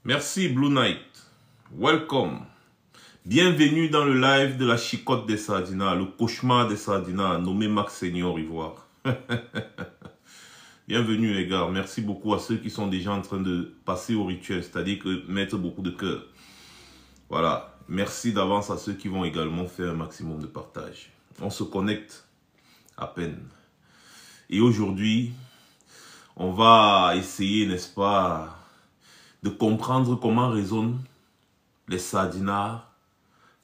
Merci Blue Knight. Welcome. Bienvenue dans le live de la chicotte des Sardinas, le cauchemar des Sardinas, nommé Max Senior Ivoire. Bienvenue les gars. Merci beaucoup à ceux qui sont déjà en train de passer au rituel, c'est-à-dire que mettre beaucoup de cœur. Voilà. Merci d'avance à ceux qui vont également faire un maximum de partage. On se connecte à peine. Et aujourd'hui, on va essayer, n'est-ce pas, de comprendre comment résonnent les sardinards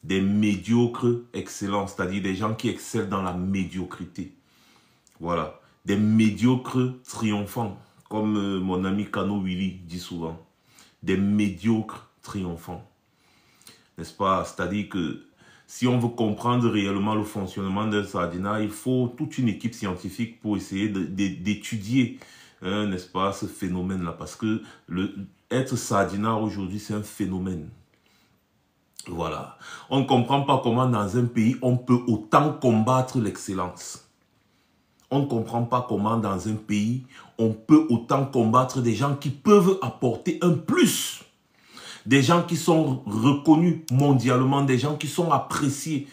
des médiocres excellents, c'est-à-dire des gens qui excellent dans la médiocrité. Voilà, des médiocres triomphants, comme mon ami Kano Willy dit souvent. Des médiocres triomphants. N'est-ce pas? C'est-à-dire que si on veut comprendre réellement le fonctionnement d'un sardinard, il faut toute une équipe scientifique pour essayer d'étudier, n'est-ce pas, ce phénomène-là. Parce que être sardinard aujourd'hui, c'est un phénomène. Voilà. On ne comprend pas comment dans un pays, on peut autant combattre l'excellence. On ne comprend pas comment dans un pays, on peut autant combattre des gens qui peuvent apporter un plus. Des gens qui sont reconnus mondialement, des gens qui sont appréciés,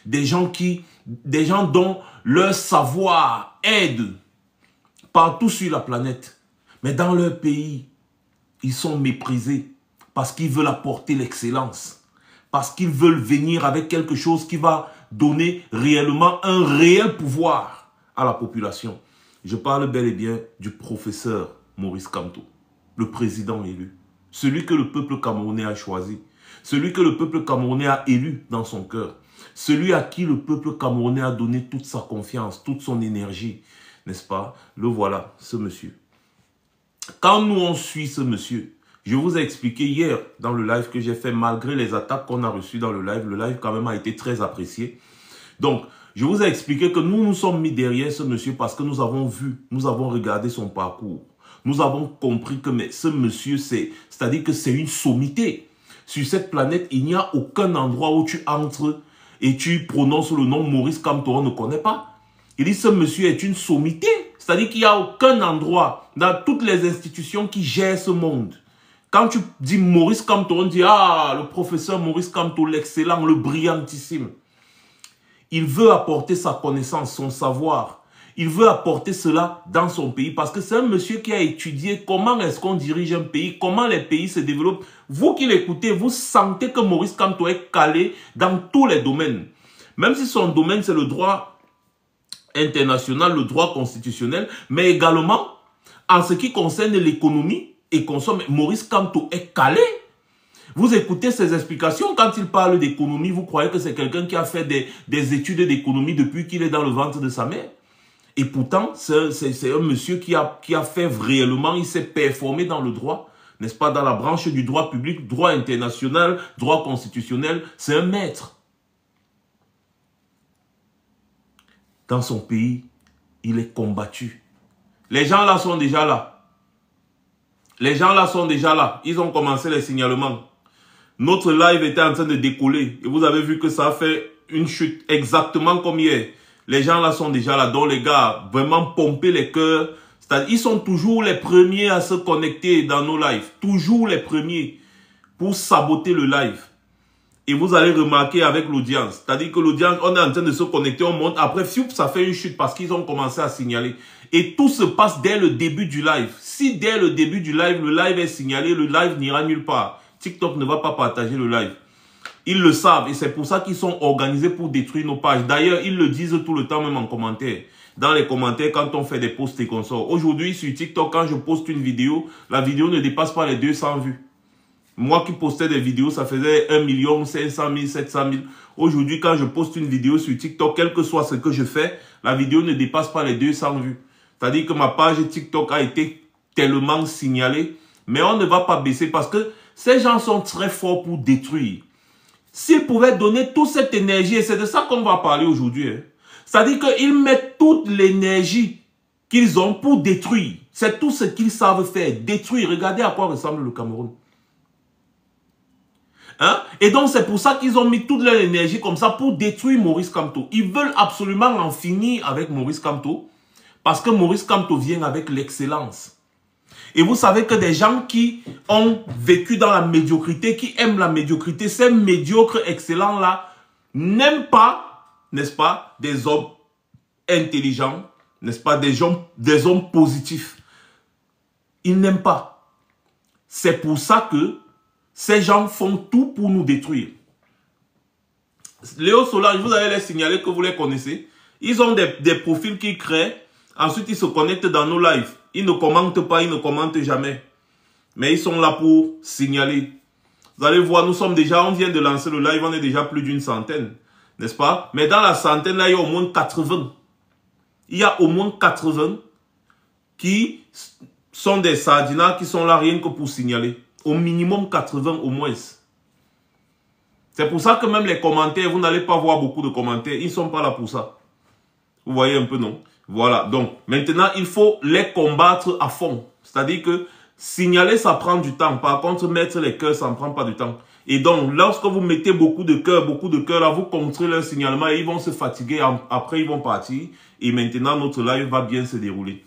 des gens dont leur savoir aide partout sur la planète. Mais dans leur pays, ils sont méprisés parce qu'ils veulent apporter l'excellence. Parce qu'ils veulent venir avec quelque chose qui va donner réellement un réel pouvoir à la population. Je parle bel et bien du professeur Maurice Kamto, le président élu. Celui que le peuple camerounais a choisi. Celui que le peuple camerounais a élu dans son cœur. Celui à qui le peuple camerounais a donné toute sa confiance, toute son énergie. N'est-ce pas? Le voilà, ce monsieur. Quand nous on suit ce monsieur, je vous ai expliqué hier dans le live que j'ai fait, malgré les attaques qu'on a reçues dans le live quand même a été très apprécié. Donc, je vous ai expliqué que nous nous sommes mis derrière ce monsieur parce que nous avons vu, nous avons regardé son parcours. Nous avons compris que ce monsieur, c'est-à-dire que c'est une sommité. Sur cette planète, il n'y a aucun endroit où tu entres et tu prononces le nom Maurice Kamto, on ne connaît pas. Il dit ce monsieur est une sommité. C'est-à-dire qu'il n'y a aucun endroit dans toutes les institutions qui gèrent ce monde. Quand tu dis Maurice Kamto, on dit ah, le professeur Maurice Kamto, l'excellent, le brillantissime. Il veut apporter sa connaissance, son savoir. Il veut apporter cela dans son pays parce que c'est un monsieur qui a étudié comment est-ce qu'on dirige un pays, comment les pays se développent. Vous qui l'écoutez, vous sentez que Maurice Kamto est calé dans tous les domaines. Même si son domaine, c'est le droit international, le droit constitutionnel, mais également, en ce qui concerne l'économie et consomme, Maurice Kamto est calé. Vous écoutez ses explications, quand il parle d'économie, vous croyez que c'est quelqu'un qui a fait des études d'économie depuis qu'il est dans le ventre de sa mère. Et pourtant, c'est un monsieur qui a fait réellement, il s'est performé dans le droit, n'est-ce pas, dans la branche du droit public, droit international, droit constitutionnel, c'est un maître. Dans son pays, il est combattu. Les gens là sont déjà là. Les gens là sont déjà là. Ils ont commencé les signalements. Notre live était en train de décoller. Et vous avez vu que ça a fait une chute exactement comme hier. Les gens là sont déjà là. Donc les gars, vraiment pomper les cœurs. Ils sont toujours les premiers à se connecter dans nos lives. Toujours les premiers pour saboter le live. Et vous allez remarquer avec l'audience. C'est-à-dire que l'audience, on est en train de se connecter, on monte. Après, ça fait une chute parce qu'ils ont commencé à signaler. Et tout se passe dès le début du live. Si dès le début du live, le live est signalé, le live n'ira nulle part. TikTok ne va pas partager le live. Ils le savent et c'est pour ça qu'ils sont organisés pour détruire nos pages. D'ailleurs, ils le disent tout le temps, même en commentaire. Dans les commentaires, quand on fait des posts et qu'on sort. Aujourd'hui, sur TikTok, quand je poste une vidéo, la vidéo ne dépasse pas les 200 vues. Moi qui postais des vidéos, ça faisait 1 500 000, 700 000. Aujourd'hui, quand je poste une vidéo sur TikTok, quel que soit ce que je fais, la vidéo ne dépasse pas les 200 vues. C'est-à-dire que ma page TikTok a été tellement signalée. Mais on ne va pas baisser parce que ces gens sont très forts pour détruire. S'ils pouvaient donner toute cette énergie, et c'est de ça qu'on va parler aujourd'hui, hein. C'est-à-dire qu'ils mettent toute l'énergie qu'ils ont pour détruire. C'est tout ce qu'ils savent faire, détruire. Regardez à quoi ressemble le Cameroun. Hein? Et donc c'est pour ça qu'ils ont mis toute leur énergie comme ça pour détruire Maurice Kamto. Ils veulent absolument en finir avec Maurice Kamto parce que Maurice Kamto vient avec l'excellence. Et vous savez que des gens qui ont vécu dans la médiocrité, qui aiment la médiocrité, ces médiocres excellents-là n'aiment pas, n'est-ce pas, des hommes intelligents, n'est-ce pas, des hommes positifs. Ils n'aiment pas. C'est pour ça que ces gens font tout pour nous détruire. Léo Solange, vous allez les signaler que vous les connaissez. Ils ont des profils qu'ils créent. Ensuite, ils se connectent dans nos lives. Ils ne commentent pas, ils ne commentent jamais. Mais ils sont là pour signaler. Vous allez voir, on vient de lancer le live, on est déjà plus d'une centaine. N'est-ce pas? Mais dans la centaine, là, il y a au moins 80. Il y a au moins 80 qui sont des sardinats qui sont là rien que pour signaler. Au minimum 80 au moins. C'est pour ça que même les commentaires, vous n'allez pas voir beaucoup de commentaires. Ils ne sont pas là pour ça. Vous voyez un peu, non? Voilà. Donc, maintenant, il faut les combattre à fond. C'est-à-dire que signaler, ça prend du temps. Par contre, mettre les cœurs, ça ne prend pas du temps. Et donc, lorsque vous mettez beaucoup de cœurs, là, vous contrez leur signalement et ils vont se fatiguer. Après, ils vont partir. Et maintenant, notre live va bien se dérouler.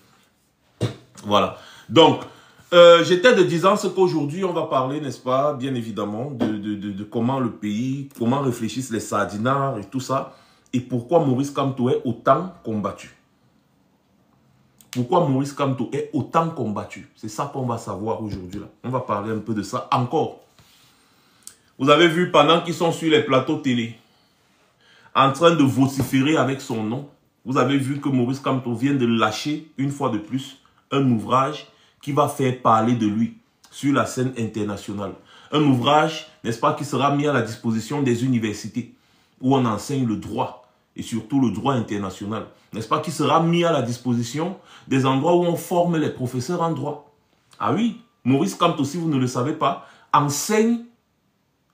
Voilà. Donc, j'étais de disant ce qu'aujourd'hui, on va parler, n'est-ce pas, bien évidemment, de comment le pays, comment réfléchissent les sardinards et tout ça. Et pourquoi Maurice Kamto est autant combattu. Pourquoi Maurice Kamto est autant combattu. C'est ça qu'on va savoir aujourd'hui. On va parler un peu de ça encore. Vous avez vu, pendant qu'ils sont sur les plateaux télé, en train de vociférer avec son nom, vous avez vu que Maurice Kamto vient de lâcher, une fois de plus, un ouvrage qui va faire parler de lui sur la scène internationale. Un ouvrage, n'est-ce pas, qui sera mis à la disposition des universités où on enseigne le droit et surtout le droit international. N'est-ce pas, qui sera mis à la disposition des endroits où on forme les professeurs en droit. Ah oui, Maurice Kamto, si vous ne le savez pas, enseigne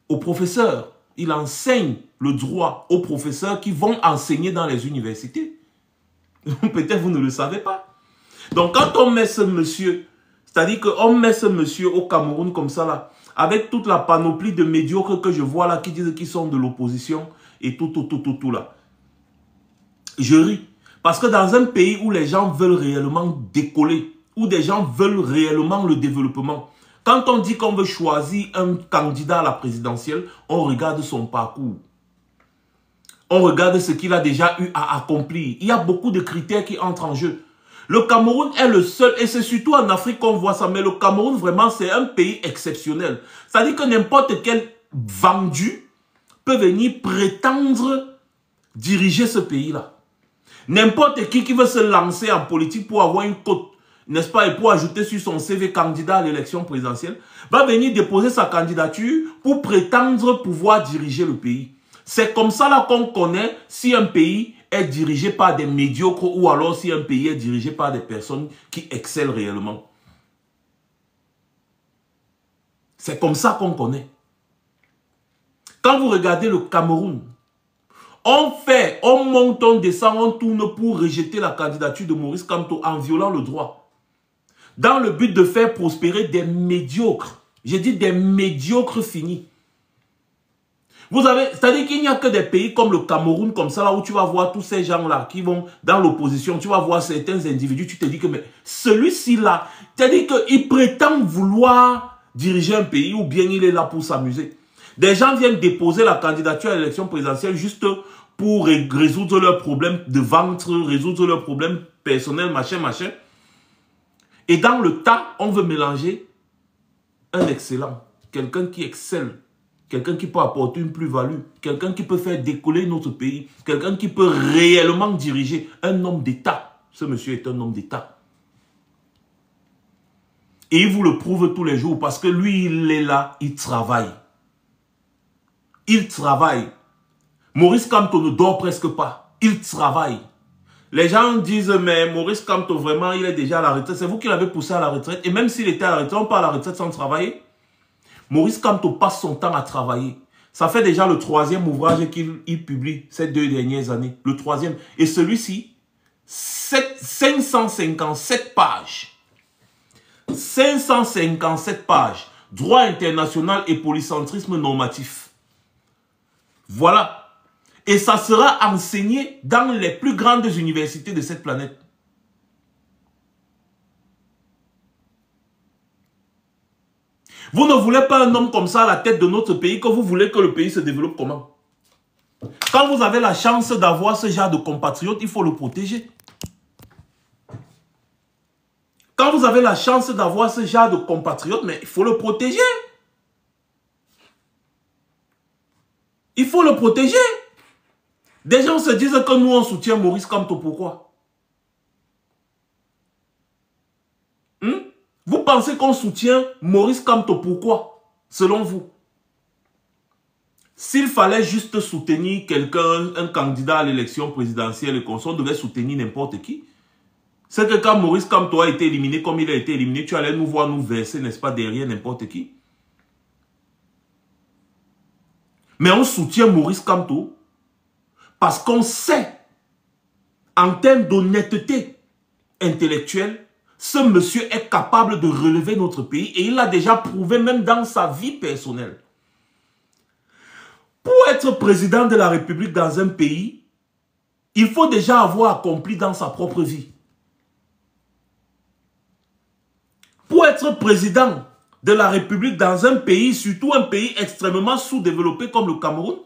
aux professeurs. Il enseigne le droit aux professeurs qui vont enseigner dans les universités. Peut-être vous ne le savez pas. Donc quand on met ce monsieur, c'est-à-dire qu'on met ce monsieur au Cameroun comme ça là, avec toute la panoplie de médiocres que je vois là, qui disent qu'ils sont de l'opposition et tout là. Je ris. Parce que dans un pays où les gens veulent réellement décoller, où des gens veulent réellement le développement, quand on dit qu'on veut choisir un candidat à la présidentielle, on regarde son parcours. On regarde ce qu'il a déjà eu à accomplir. Il y a beaucoup de critères qui entrent en jeu. Le Cameroun est le seul, et c'est surtout en Afrique qu'on voit ça, mais le Cameroun, vraiment, c'est un pays exceptionnel. C'est-à-dire que n'importe quel vendu peut venir prétendre diriger ce pays-là. N'importe qui veut se lancer en politique pour avoir une cote, n'est-ce pas, et pour ajouter sur son CV candidat à l'élection présidentielle, va venir déposer sa candidature pour prétendre pouvoir diriger le pays. C'est comme ça là qu'on connaît si un pays est dirigé par des médiocres ou alors si un pays est dirigé par des personnes qui excellent réellement. C'est comme ça qu'on connaît. Quand vous regardez le Cameroun, on monte, on descend, on tourne pour rejeter la candidature de Maurice Kamto en violant le droit. Dans le but de faire prospérer des médiocres. J'ai dit des médiocres finis. Vous avez, c'est-à-dire qu'il n'y a que des pays comme le Cameroun, comme ça, là où tu vas voir tous ces gens-là qui vont dans l'opposition, tu vas voir certains individus, tu te dis que mais celui-ci là, c'est-à-dire qu'il prétend vouloir diriger un pays ou bien il est là pour s'amuser. Des gens viennent déposer la candidature à l'élection présidentielle juste pour résoudre leurs problèmes de ventre, résoudre leurs problèmes personnels, machin. Et dans le tas, on veut mélanger un excellent, quelqu'un qui excelle, quelqu'un qui peut apporter une plus-value, quelqu'un qui peut faire décoller notre pays, quelqu'un qui peut réellement diriger, un homme d'État. Ce monsieur est un homme d'État. Et il vous le prouve tous les jours parce que lui, il est là, il travaille. Il travaille. Maurice Kamto ne dort presque pas. Il travaille. Les gens disent, mais Maurice Kamto, vraiment, il est déjà à la retraite. C'est vous qui l'avez poussé à la retraite. Et même s'il était à la retraite, on part à la retraite sans travailler. Maurice Kamto passe son temps à travailler. Ça fait déjà le 3e ouvrage qu'il publie ces 2 dernières années. Le 3e. Et celui-ci, 557 pages. 557 pages. Droit international et polycentrisme normatif. Voilà. Et ça sera enseigné dans les plus grandes universités de cette planète. Vous ne voulez pas un homme comme ça à la tête de notre pays, que vous voulez que le pays se développe comment? Quand vous avez la chance d'avoir ce genre de compatriotes, il faut le protéger. Quand vous avez la chance d'avoir ce genre de compatriotes, mais il faut le protéger. Il faut le protéger. Des gens se disent que nous, on soutient Maurice Kamto. Pourquoi? Vous pensez qu'on soutient Maurice Kamto. Pourquoi? Selon vous. S'il fallait juste soutenir quelqu'un, un candidat à l'élection présidentielle et qu'on devait soutenir n'importe qui, c'est que quand Maurice Kamto a été éliminé comme il a été éliminé, tu allais nous voir nous verser, n'est-ce pas, derrière n'importe qui. Mais on soutient Maurice Kamto parce qu'on sait, en termes d'honnêteté intellectuelle, ce monsieur est capable de relever notre pays et il l'a déjà prouvé même dans sa vie personnelle. Pour être président de la République dans un pays, il faut déjà avoir accompli dans sa propre vie. Pour être président de la République dans un pays, surtout un pays extrêmement sous-développé comme le Cameroun,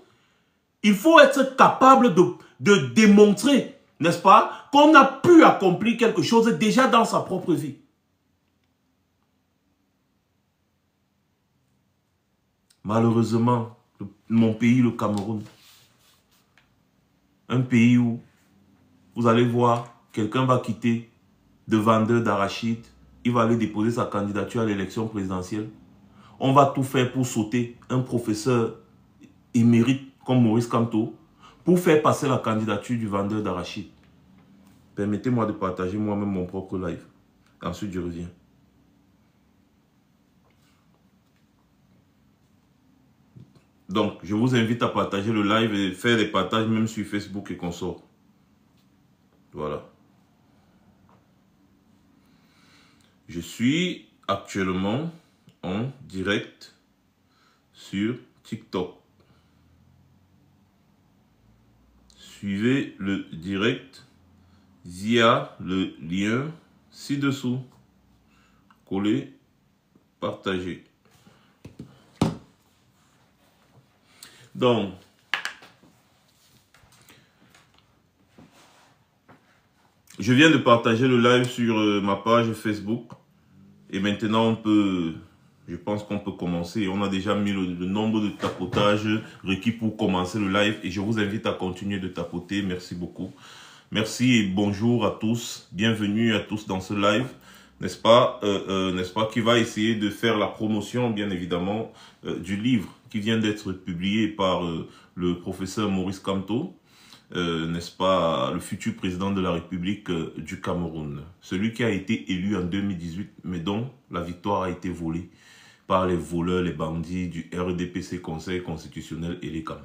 il faut être capable de démontrer, n'est-ce pas, qu'on a pu accomplir quelque chose déjà dans sa propre vie. Malheureusement, mon pays, le Cameroun, un pays où vous allez voir, quelqu'un va quitter de vendeur d'arachides, il va aller déposer sa candidature à l'élection présidentielle. On va tout faire pour sauter un professeur émérite comme Maurice Kamto pour faire passer la candidature du vendeur d'arachides. Permettez-moi de partager moi-même mon propre live. Ensuite, je reviens. Donc, je vous invite à partager le live et faire des partages même sur Facebook et consorts. Voilà. Je suis actuellement en direct sur TikTok. Suivez le direct via le lien ci-dessous. Collez, partagez. Donc, je viens de partager le live sur ma page Facebook. Et maintenant, je pense qu'on peut commencer. On a déjà mis le nombre de tapotages requis pour commencer le live. Et je vous invite à continuer de tapoter. Merci beaucoup. Merci et bonjour à tous. Bienvenue à tous dans ce live. N'est-ce pas, qui va essayer de faire la promotion, bien évidemment, du livre qui vient d'être publié par le professeur Maurice Kamto, n'est-ce pas, le futur président de la République du Cameroun. Celui qui a été élu en 2018, mais dont la victoire a été volée par les voleurs, les bandits du RDPC, Conseil constitutionnel et les CAM.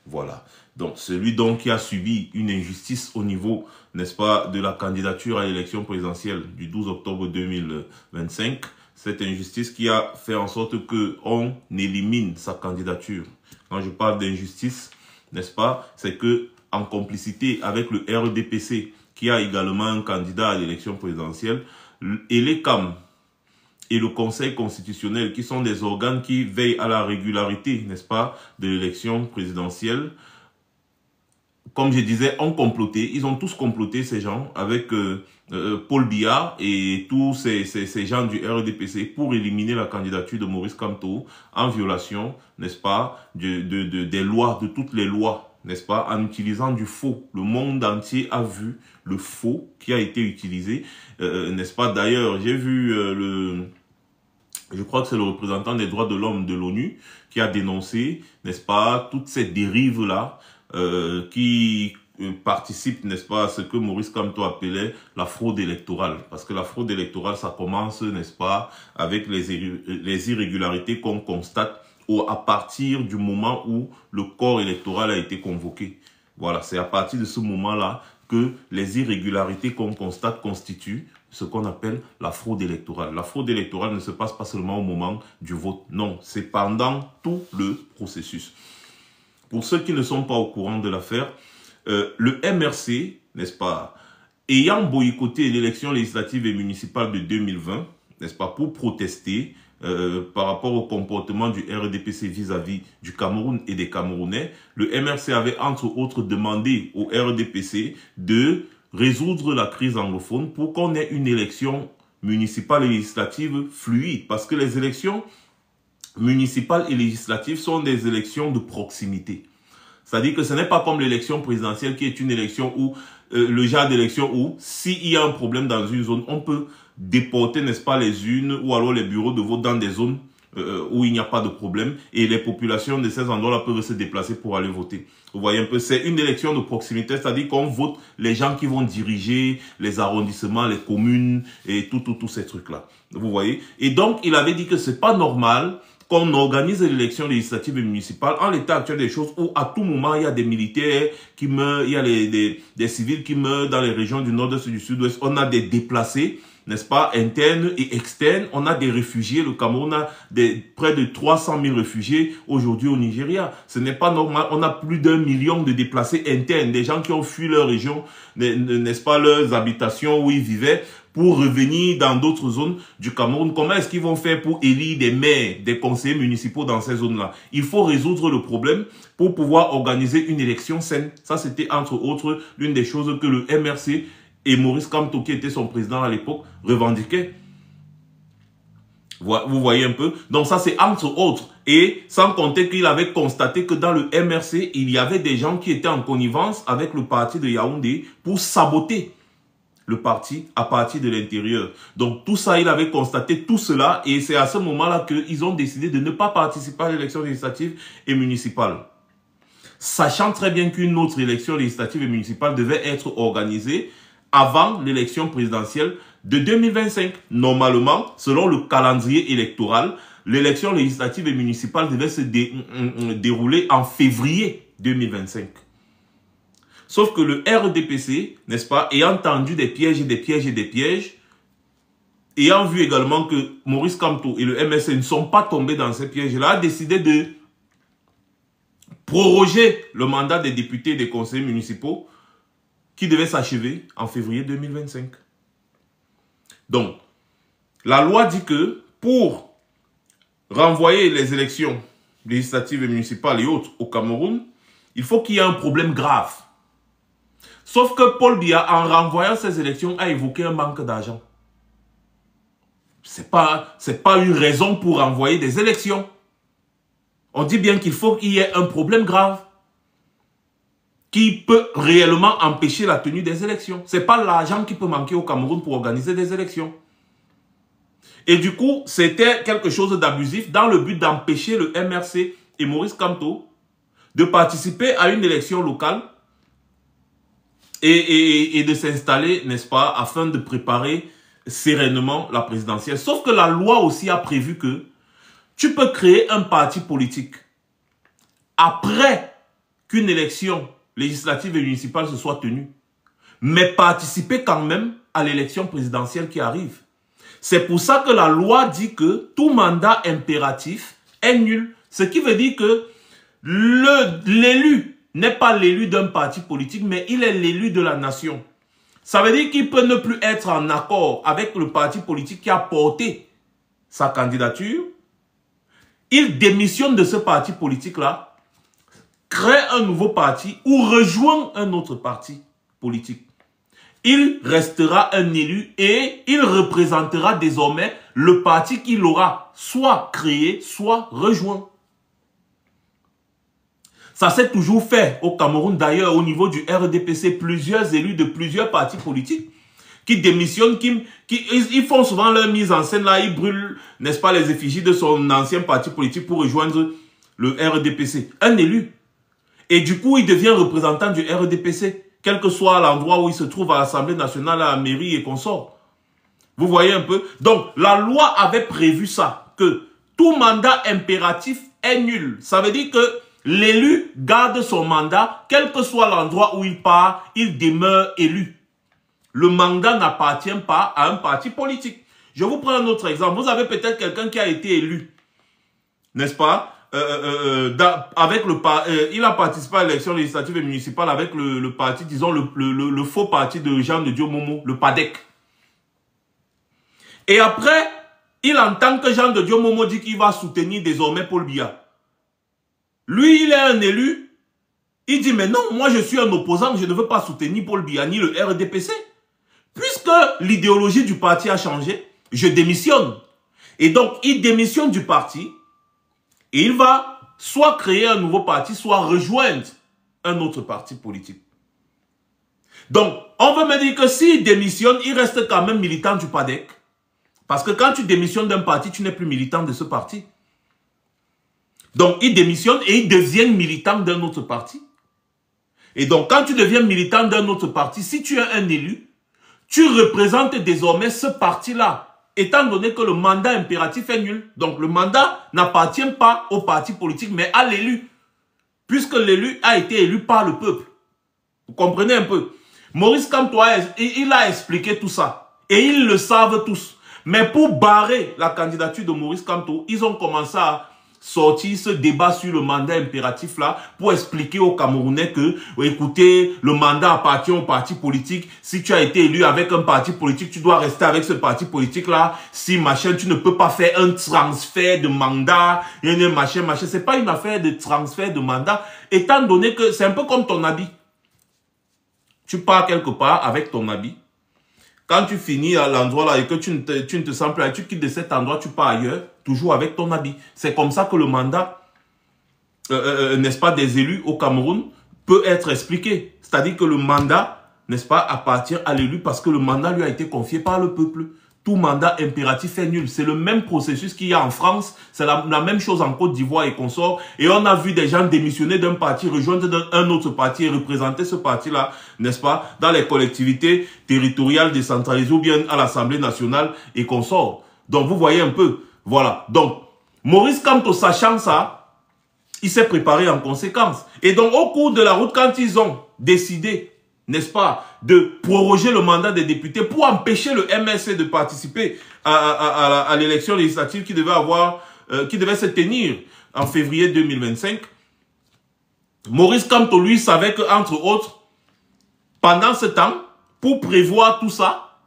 Voilà. Donc, celui donc qui a subi une injustice au niveau, n'est-ce pas, de la candidature à l'élection présidentielle du 12 octobre 2025. Cette injustice qui a fait en sorte qu'on élimine sa candidature. Quand je parle d'injustice, n'est-ce pas, c'est que en complicité avec le RDPC, qui a également un candidat à l'élection présidentielle, et les CAM et le Conseil constitutionnel, qui sont des organes qui veillent à la régularité, n'est-ce pas, de l'élection présidentielle, comme je disais, ont comploté. Ils ont tous comploté, ces gens, avec Paul Biya et tous ces gens du RDPC pour éliminer la candidature de Maurice Kamto en violation, n'est-ce pas, des lois, de toutes les lois, n'est-ce pas, en utilisant du faux. Le monde entier a vu le faux qui a été utilisé, n'est-ce pas. D'ailleurs, j'ai vu je crois que c'est le représentant des droits de l'homme de l'ONU qui a dénoncé, n'est-ce pas, toutes ces dérives-là qui participent, n'est-ce pas, à ce que Maurice Kamto appelait la fraude électorale. Parce que la fraude électorale, ça commence, n'est-ce pas, avec les irrégularités qu'on constate à partir du moment où le corps électoral a été convoqué. Voilà, c'est à partir de ce moment-là que les irrégularités qu'on constate constituent ce qu'on appelle la fraude électorale. La fraude électorale ne se passe pas seulement au moment du vote. Non, c'est pendant tout le processus. Pour ceux qui ne sont pas au courant de l'affaire, le MRC, n'est-ce pas, ayant boycotté l'élection législative et municipale de 2020, n'est-ce pas, pour protester par rapport au comportement du RDPC vis-à-vis du Cameroun et des Camerounais, le MRC avait entre autres demandé au RDPC de résoudre la crise anglophone pour qu'on ait une élection municipale et législative fluide. Parce que les élections municipales et législatives sont des élections de proximité. C'est-à-dire que ce n'est pas comme l'élection présidentielle qui est une élection où, le genre d'élection où, s'il y a un problème dans une zone, on peut déporter, n'est-ce pas, les urnes ou alors les bureaux de vote dans des zones où il n'y a pas de problème et les populations de ces endroits-là peuvent se déplacer pour aller voter. Vous voyez un peu, c'est une élection de proximité, c'est-à-dire qu'on vote les gens qui vont diriger les arrondissements, les communes et tous ces trucs-là. Vous voyez? Et donc, il avait dit que c'est pas normal qu'on organise l'élection législative et municipale en l'état actuel des choses où à tout moment il y a des militaires qui meurent, il y a des civils qui meurent dans les régions du nord-est et du sud-ouest, on a des déplacés, n'est-ce pas, internes et externes, on a des réfugiés, le Cameroun a près de 300 000 réfugiés aujourd'hui au Nigeria. Ce n'est pas normal, on a plus d'1 million de déplacés internes, des gens qui ont fui leur région, n'est-ce pas, leurs habitations où ils vivaient, pour revenir dans d'autres zones du Cameroun. Comment est-ce qu'ils vont faire pour élire des maires, des conseillers municipaux dans ces zones-là? Il faut résoudre le problème pour pouvoir organiser une élection saine. Ça, c'était entre autres l'une des choses que le MRC et Maurice Kamto, qui était son président à l'époque, revendiquaient. Vous voyez un peu? Donc ça, c'est entre autres. Et sans compter qu'il avait constaté que dans le MRC, il y avait des gens qui étaient en connivence avec le parti de Yaoundé pour saboter le parti à partir de l'intérieur. Donc tout ça, il avait constaté tout cela et c'est à ce moment-là qu'ils ont décidé de ne pas participer à l'élection législative et municipale. Sachant très bien qu'une autre élection législative et municipale devait être organisée avant l'élection présidentielle de 2025. Normalement, selon le calendrier électoral, l'élection législative et municipale devait se dérouler en février 2025. Sauf que le RDPC, n'est-ce pas, ayant tendu des pièges et des pièges et des pièges, ayant vu également que Maurice Kamto et le MSC ne sont pas tombés dans ces pièges-là, a décidé de proroger le mandat des députés et des conseillers municipaux qui devait s'achever en février 2025. Donc, la loi dit que pour renvoyer les élections législatives et municipales et autres au Cameroun, il faut qu'il y ait un problème grave. Sauf que Paul Biya, en renvoyant ces élections, a évoqué un manque d'argent. C'est pas une raison pour renvoyer des élections. On dit bien qu'il faut qu'il y ait un problème grave qui peut réellement empêcher la tenue des élections. Ce n'est pas l'argent qui peut manquer au Cameroun pour organiser des élections. Et du coup, c'était quelque chose d'abusif dans le but d'empêcher le MRC et Maurice Kamto de participer à une élection locale et de s'installer, n'est-ce pas, afin de préparer sereinement la présidentielle. Sauf que la loi aussi a prévu que tu peux créer un parti politique après qu'une élection législative et municipale se soit tenue, mais participer quand même à l'élection présidentielle qui arrive. C'est pour ça que la loi dit que tout mandat impératif est nul. Ce qui veut dire que l'élu n'est pas l'élu d'un parti politique, mais il est l'élu de la nation. Ça veut dire qu'il peut ne plus être en accord avec le parti politique qui a porté sa candidature. Il démissionne de ce parti politique-là, crée un nouveau parti ou rejoint un autre parti politique. Il restera un élu et il représentera désormais le parti qu'il aura soit créé, soit rejoint. Ça s'est toujours fait au Cameroun. D'ailleurs, au niveau du RDPC, plusieurs élus de plusieurs partis politiques qui démissionnent, ils font souvent leur mise en scène là, ils brûlent, n'est-ce pas, les effigies de son ancien parti politique pour rejoindre le RDPC. Un élu. Et du coup, il devient représentant du RDPC, quel que soit l'endroit où il se trouve à l'Assemblée nationale, à la mairie et consorts. Vous voyez un peu? Donc, la loi avait prévu ça, que tout mandat impératif est nul. Ça veut dire que l'élu garde son mandat, quel que soit l'endroit où il part, il demeure élu. Le mandat n'appartient pas à un parti politique. Je vous prends un autre exemple. Vous avez peut-être quelqu'un qui a été élu, n'est-ce pas? Il a participé à l'élection législative et municipale avec le parti, disons, le faux parti de Jean de Dieu Momo, le PADEC. Et après, il entend que Jean de Dieu Momo dit qu'il va soutenir désormais Paul Biya. Lui, il est un élu. Il dit, mais non, moi je suis un opposant, je ne veux pas soutenir Paul Biya ni le RDPC. Puisque l'idéologie du parti a changé, je démissionne. Et donc, il démissionne du parti et il va soit créer un nouveau parti, soit rejoindre un autre parti politique. Donc, on veut me dire que s'il démissionne, il reste quand même militant du PADEC. Parce que quand tu démissionnes d'un parti, tu n'es plus militant de ce parti. Donc, il démissionne et il devient militant d'un autre parti. Et donc, quand tu deviens militant d'un autre parti, si tu es un élu, tu représentes désormais ce parti-là. Étant donné que le mandat impératif est nul. Donc, le mandat n'appartient pas au parti politique, mais à l'élu. Puisque l'élu a été élu par le peuple. Vous comprenez un peu? Maurice Kamto, il a expliqué tout ça. Et ils le savent tous. Mais pour barrer la candidature de Maurice Kamto, ils ont commencé à sortir ce débat sur le mandat impératif là pour expliquer aux Camerounais que, écoutez, le mandat appartient au parti politique. Si tu as été élu avec un parti politique, tu dois rester avec ce parti politique là. Si machin, tu ne peux pas faire un transfert de mandat, machin. C'est pas une affaire de transfert de mandat, étant donné que c'est un peu comme ton habit. Tu pars quelque part avec ton habit. Quand tu finis à l'endroit là et que tu ne te sens plus, tu quittes de cet endroit, tu pars ailleurs, toujours avec ton habit. C'est comme ça que le mandat, n'est-ce pas, des élus au Cameroun peut être expliqué. C'est-à-dire que le mandat, n'est-ce pas, appartient à l'élu parce que le mandat lui a été confié par le peuple. Tout mandat impératif est nul. C'est le même processus qu'il y a en France. C'est la même chose en Côte d'Ivoire et consorts. Et on a vu des gens démissionner d'un parti, rejoindre un autre parti et représenter ce parti-là, n'est-ce pas, dans les collectivités territoriales décentralisées ou bien à l'Assemblée nationale et consorts. Donc, vous voyez un peu. Voilà. Donc, Maurice Kamto, sachant ça, il s'est préparé en conséquence. Et donc, au cours de la route, quand ils ont décidé, n'est-ce pas, de proroger le mandat des députés pour empêcher le MLC de participer à l'élection législative qui devait se tenir en février 2025. Maurice Kamto, lui, savait que, entre autres, pendant ce temps, pour prévoir tout ça,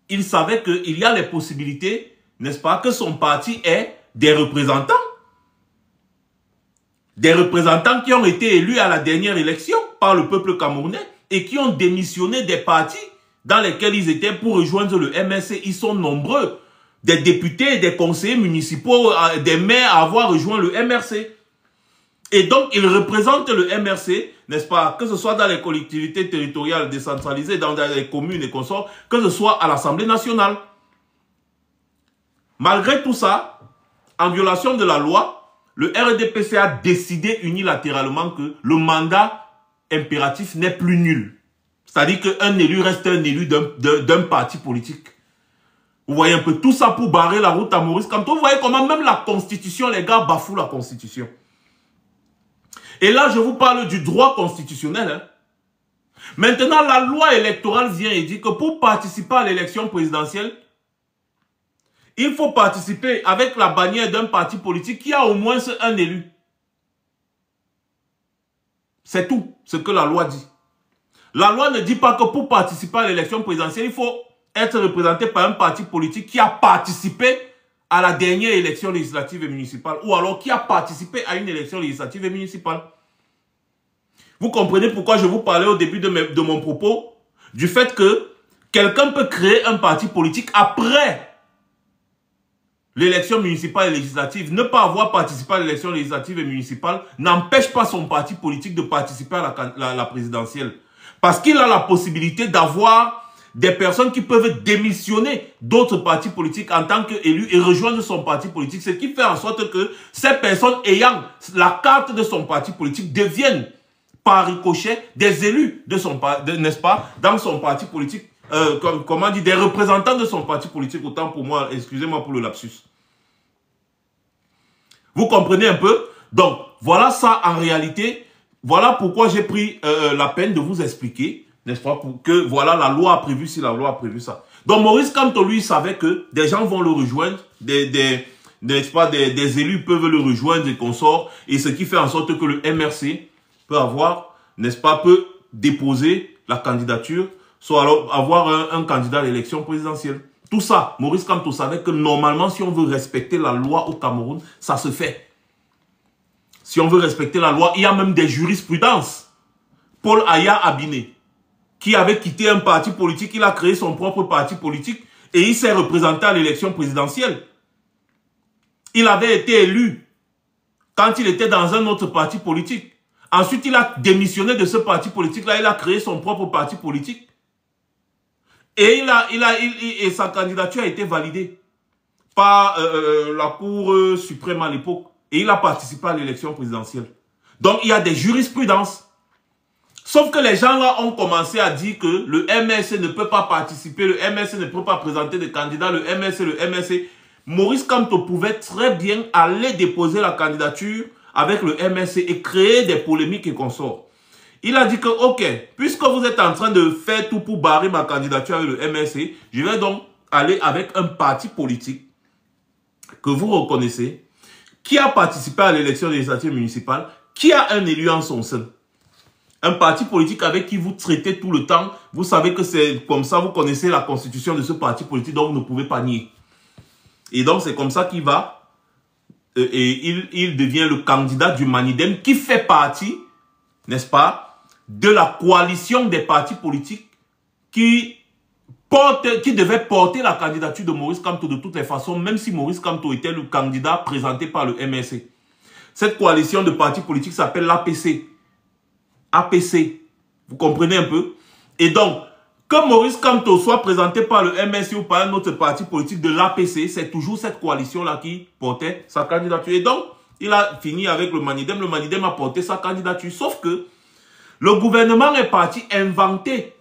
il savait qu'il y a les possibilités, n'est-ce pas, que son parti ait des représentants. Des représentants qui ont été élus à la dernière élection par le peuple camerounais et qui ont démissionné des partis dans lesquels ils étaient pour rejoindre le MLC. Ils sont nombreux. Des députés, des conseillers municipaux, des maires à avoir rejoint le MRC. Et donc, ils représentent le MRC, n'est-ce pas, que ce soit dans les collectivités territoriales décentralisées, dans les communes et consorts, que ce soit à l'Assemblée nationale. Malgré tout ça, en violation de la loi, le RDPC a décidé unilatéralement que le mandat impératif n'est plus nul. C'est-à-dire qu'un élu reste un élu d'un parti politique. Vous voyez un peu tout ça pour barrer la route à Maurice Kamto. Vous voyez comment même la Constitution, les gars, bafouent la Constitution. Et là, je vous parle du droit constitutionnel. Hein. Maintenant, la loi électorale vient et dit que pour participer à l'élection présidentielle, il faut participer avec la bannière d'un parti politique qui a au moins un élu. C'est tout ce que la loi dit. La loi ne dit pas que pour participer à l'élection présidentielle, il faut être représenté par un parti politique qui a participé à la dernière élection législative et municipale ou alors qui a participé à une élection législative et municipale. Vous comprenez pourquoi je vous parlais au début de mon propos du fait que quelqu'un peut créer un parti politique après l'élection municipale et législative. Ne pas avoir participé à l'élection législative et municipale n'empêche pas son parti politique de participer à la présidentielle. Parce qu'il a la possibilité d'avoir des personnes qui peuvent démissionner d'autres partis politiques en tant qu'élus et rejoindre son parti politique. Ce qui fait en sorte que ces personnes ayant la carte de son parti politique deviennent par ricochet des élus de son n'est-ce pas, dans son parti politique. Comment dire, des représentants de son parti politique, autant pour moi, excusez-moi pour le lapsus. Vous comprenez un peu? Donc, voilà ça en réalité. Voilà pourquoi j'ai pris la peine de vous expliquer, n'est-ce pas, pour que, voilà, la loi a prévu si la loi a prévu ça. Donc, Maurice Kamto, lui, savait que des gens vont le rejoindre, n'est-ce pas, des élus peuvent le rejoindre et consorts, et ce qui fait en sorte que le MRC peut avoir, n'est-ce pas, peut déposer la candidature, soit alors avoir un candidat à l'élection présidentielle. Tout ça, Maurice Kamto savait que normalement, si on veut respecter la loi au Cameroun, ça se fait. Si on veut respecter la loi, il y a même des jurisprudences. Paul Aya Abiné, qui avait quitté un parti politique, il a créé son propre parti politique et il s'est représenté à l'élection présidentielle. Il avait été élu quand il était dans un autre parti politique. Ensuite, il a démissionné de ce parti politique-là, il a créé son propre parti politique. Et, et sa candidature a été validée par la Cour suprême à l'époque. Et il a participé à l'élection présidentielle. Donc, il y a des jurisprudences. Sauf que les gens là ont commencé à dire que le MSC ne peut pas participer, le MSC ne peut pas présenter de candidats, le MSC. Maurice Kamto pouvait très bien aller déposer la candidature avec le MSC et créer des polémiques et consorts. Il a dit que, ok, puisque vous êtes en train de faire tout pour barrer ma candidature avec le MSC, je vais donc aller avec un parti politique que vous reconnaissez, qui a participé à l'élection législative municipale, qui a un élu en son sein. Un parti politique avec qui vous traitez tout le temps, vous savez que c'est comme ça, vous connaissez la constitution de ce parti politique, donc vous ne pouvez pas nier. Et donc c'est comme ça qu'il va, et il devient le candidat du Manidem qui fait partie, n'est-ce pas, de la coalition des partis politiques qui devait porter la candidature de Maurice Kamto de toutes les façons, même si Maurice Kamto était le candidat présenté par le MSC. Cette coalition de partis politiques s'appelle l'APC. APC. Vous comprenez un peu? Et donc, que Maurice Kamto soit présenté par le MSC ou par un autre parti politique de l'APC, c'est toujours cette coalition-là qui portait sa candidature. Et donc, il a fini avec le Manidem. Le Manidem a porté sa candidature. Sauf que le gouvernement est parti inventer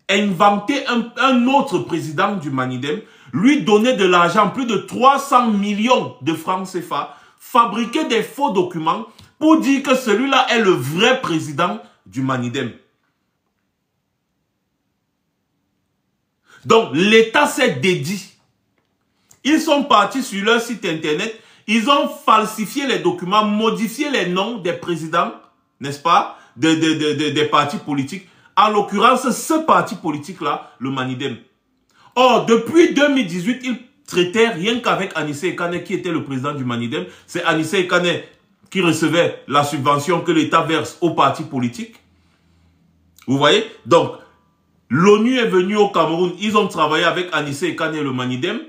un autre président du Manidem, lui donner de l'argent, plus de 300 millions de francs CFA, fabriquer des faux documents pour dire que celui-là est le vrai président du Manidem. Donc, l'État s'est dédié. Ils sont partis sur leur site internet, ils ont falsifié les documents, modifié les noms des présidents, n'est-ce pas, des partis politiques. En l'occurrence, ce parti politique-là, le Manidem. Or, depuis 2018, il traitait rien qu'avec Anissé Ekane, qui était le président du Manidem. C'est Anissé Ekane qui recevait la subvention que l'État verse aux partis politiques. Vous voyez? Donc, l'ONU est venue au Cameroun. Ils ont travaillé avec Anissé Ekane et le Manidem.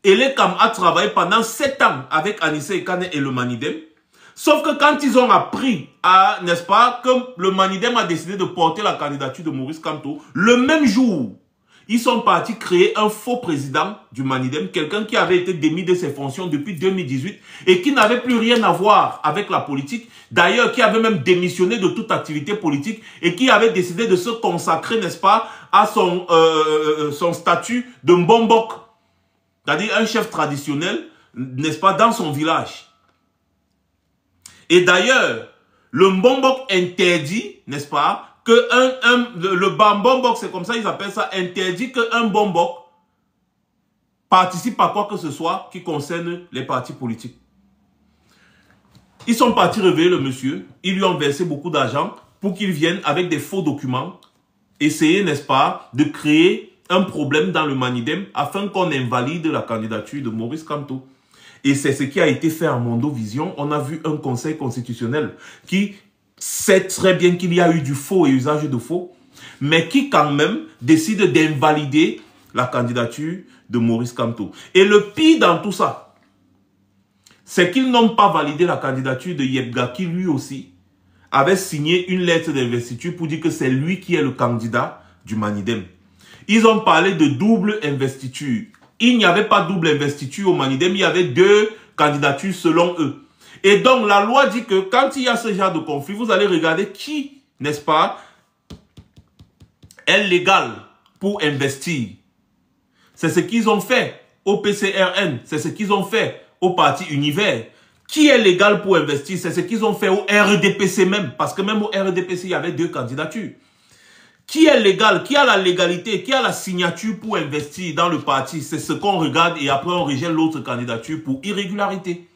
Et l'ECAM a travaillé pendant 7 ans avec Anissé Ekane et le Manidem. Sauf que quand ils ont appris, n'est-ce pas, que le Manidem a décidé de porter la candidature de Maurice Kamto, le même jour, ils sont partis créer un faux président du Manidem, quelqu'un qui avait été démis de ses fonctions depuis 2018 et qui n'avait plus rien à voir avec la politique. D'ailleurs, qui avait même démissionné de toute activité politique et qui avait décidé de se consacrer, n'est-ce pas, à son statut de Mbombok, c'est-à-dire un chef traditionnel, n'est-ce pas, dans son village. Et d'ailleurs, le Mbombok interdit, n'est-ce pas, que le Mbombok, c'est comme ça ils appellent ça, interdit qu'un Mbombok participe à quoi que ce soit qui concerne les partis politiques. Ils sont partis réveiller le monsieur, ils lui ont versé beaucoup d'argent pour qu'il vienne avec des faux documents, essayer, n'est-ce pas, de créer un problème dans le Manidem afin qu'on invalide la candidature de Maurice Kamto. Et c'est ce qui a été fait à Mondovision. On a vu un conseil constitutionnel qui sait très bien qu'il y a eu du faux et usage de faux, mais qui quand même décide d'invalider la candidature de Maurice Kamto. Et le pire dans tout ça, c'est qu'ils n'ont pas validé la candidature de Yebga, qui lui aussi avait signé une lettre d'investiture pour dire que c'est lui qui est le candidat du Manidem. Ils ont parlé de double investiture. Il n'y avait pas double investiture au Manidem, il y avait 2 candidatures selon eux. Et donc la loi dit que quand il y a ce genre de conflit, vous allez regarder qui, n'est-ce pas, est légal pour investir. C'est ce qu'ils ont fait au PCRN, c'est ce qu'ils ont fait au parti Univers. Qui est légal pour investir? C'est ce qu'ils ont fait au RDPC même, parce que même au RDPC, il y avait 2 candidatures. Qui est légal, qui a la légalité, qui a la signature pour investir dans le parti, c'est ce qu'on regarde et après on rejette l'autre candidature pour irrégularité.